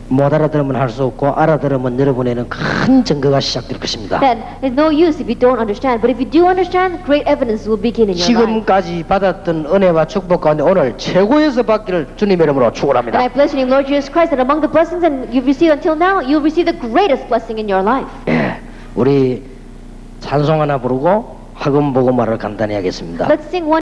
못 알아들으면 할 수 없고 알아들으면 여러분에는 큰 증거가 시작될 것입니다. Then there's no use if you don't understand. But if you do understand, great evidence will begin in your life. 지금까지 받았던 은혜와 축복 가운데 오늘 최고에서 받기를 주님의 이름으로 And 축원합니다. I bless your name, Lord Jesus Christ, that among the blessings that you've received until now, you'll receive the greatest blessing in your life. 예, 우리 찬송 하나 부르고 학원 보고 말을 간단히 하겠습니다. Let's sing one.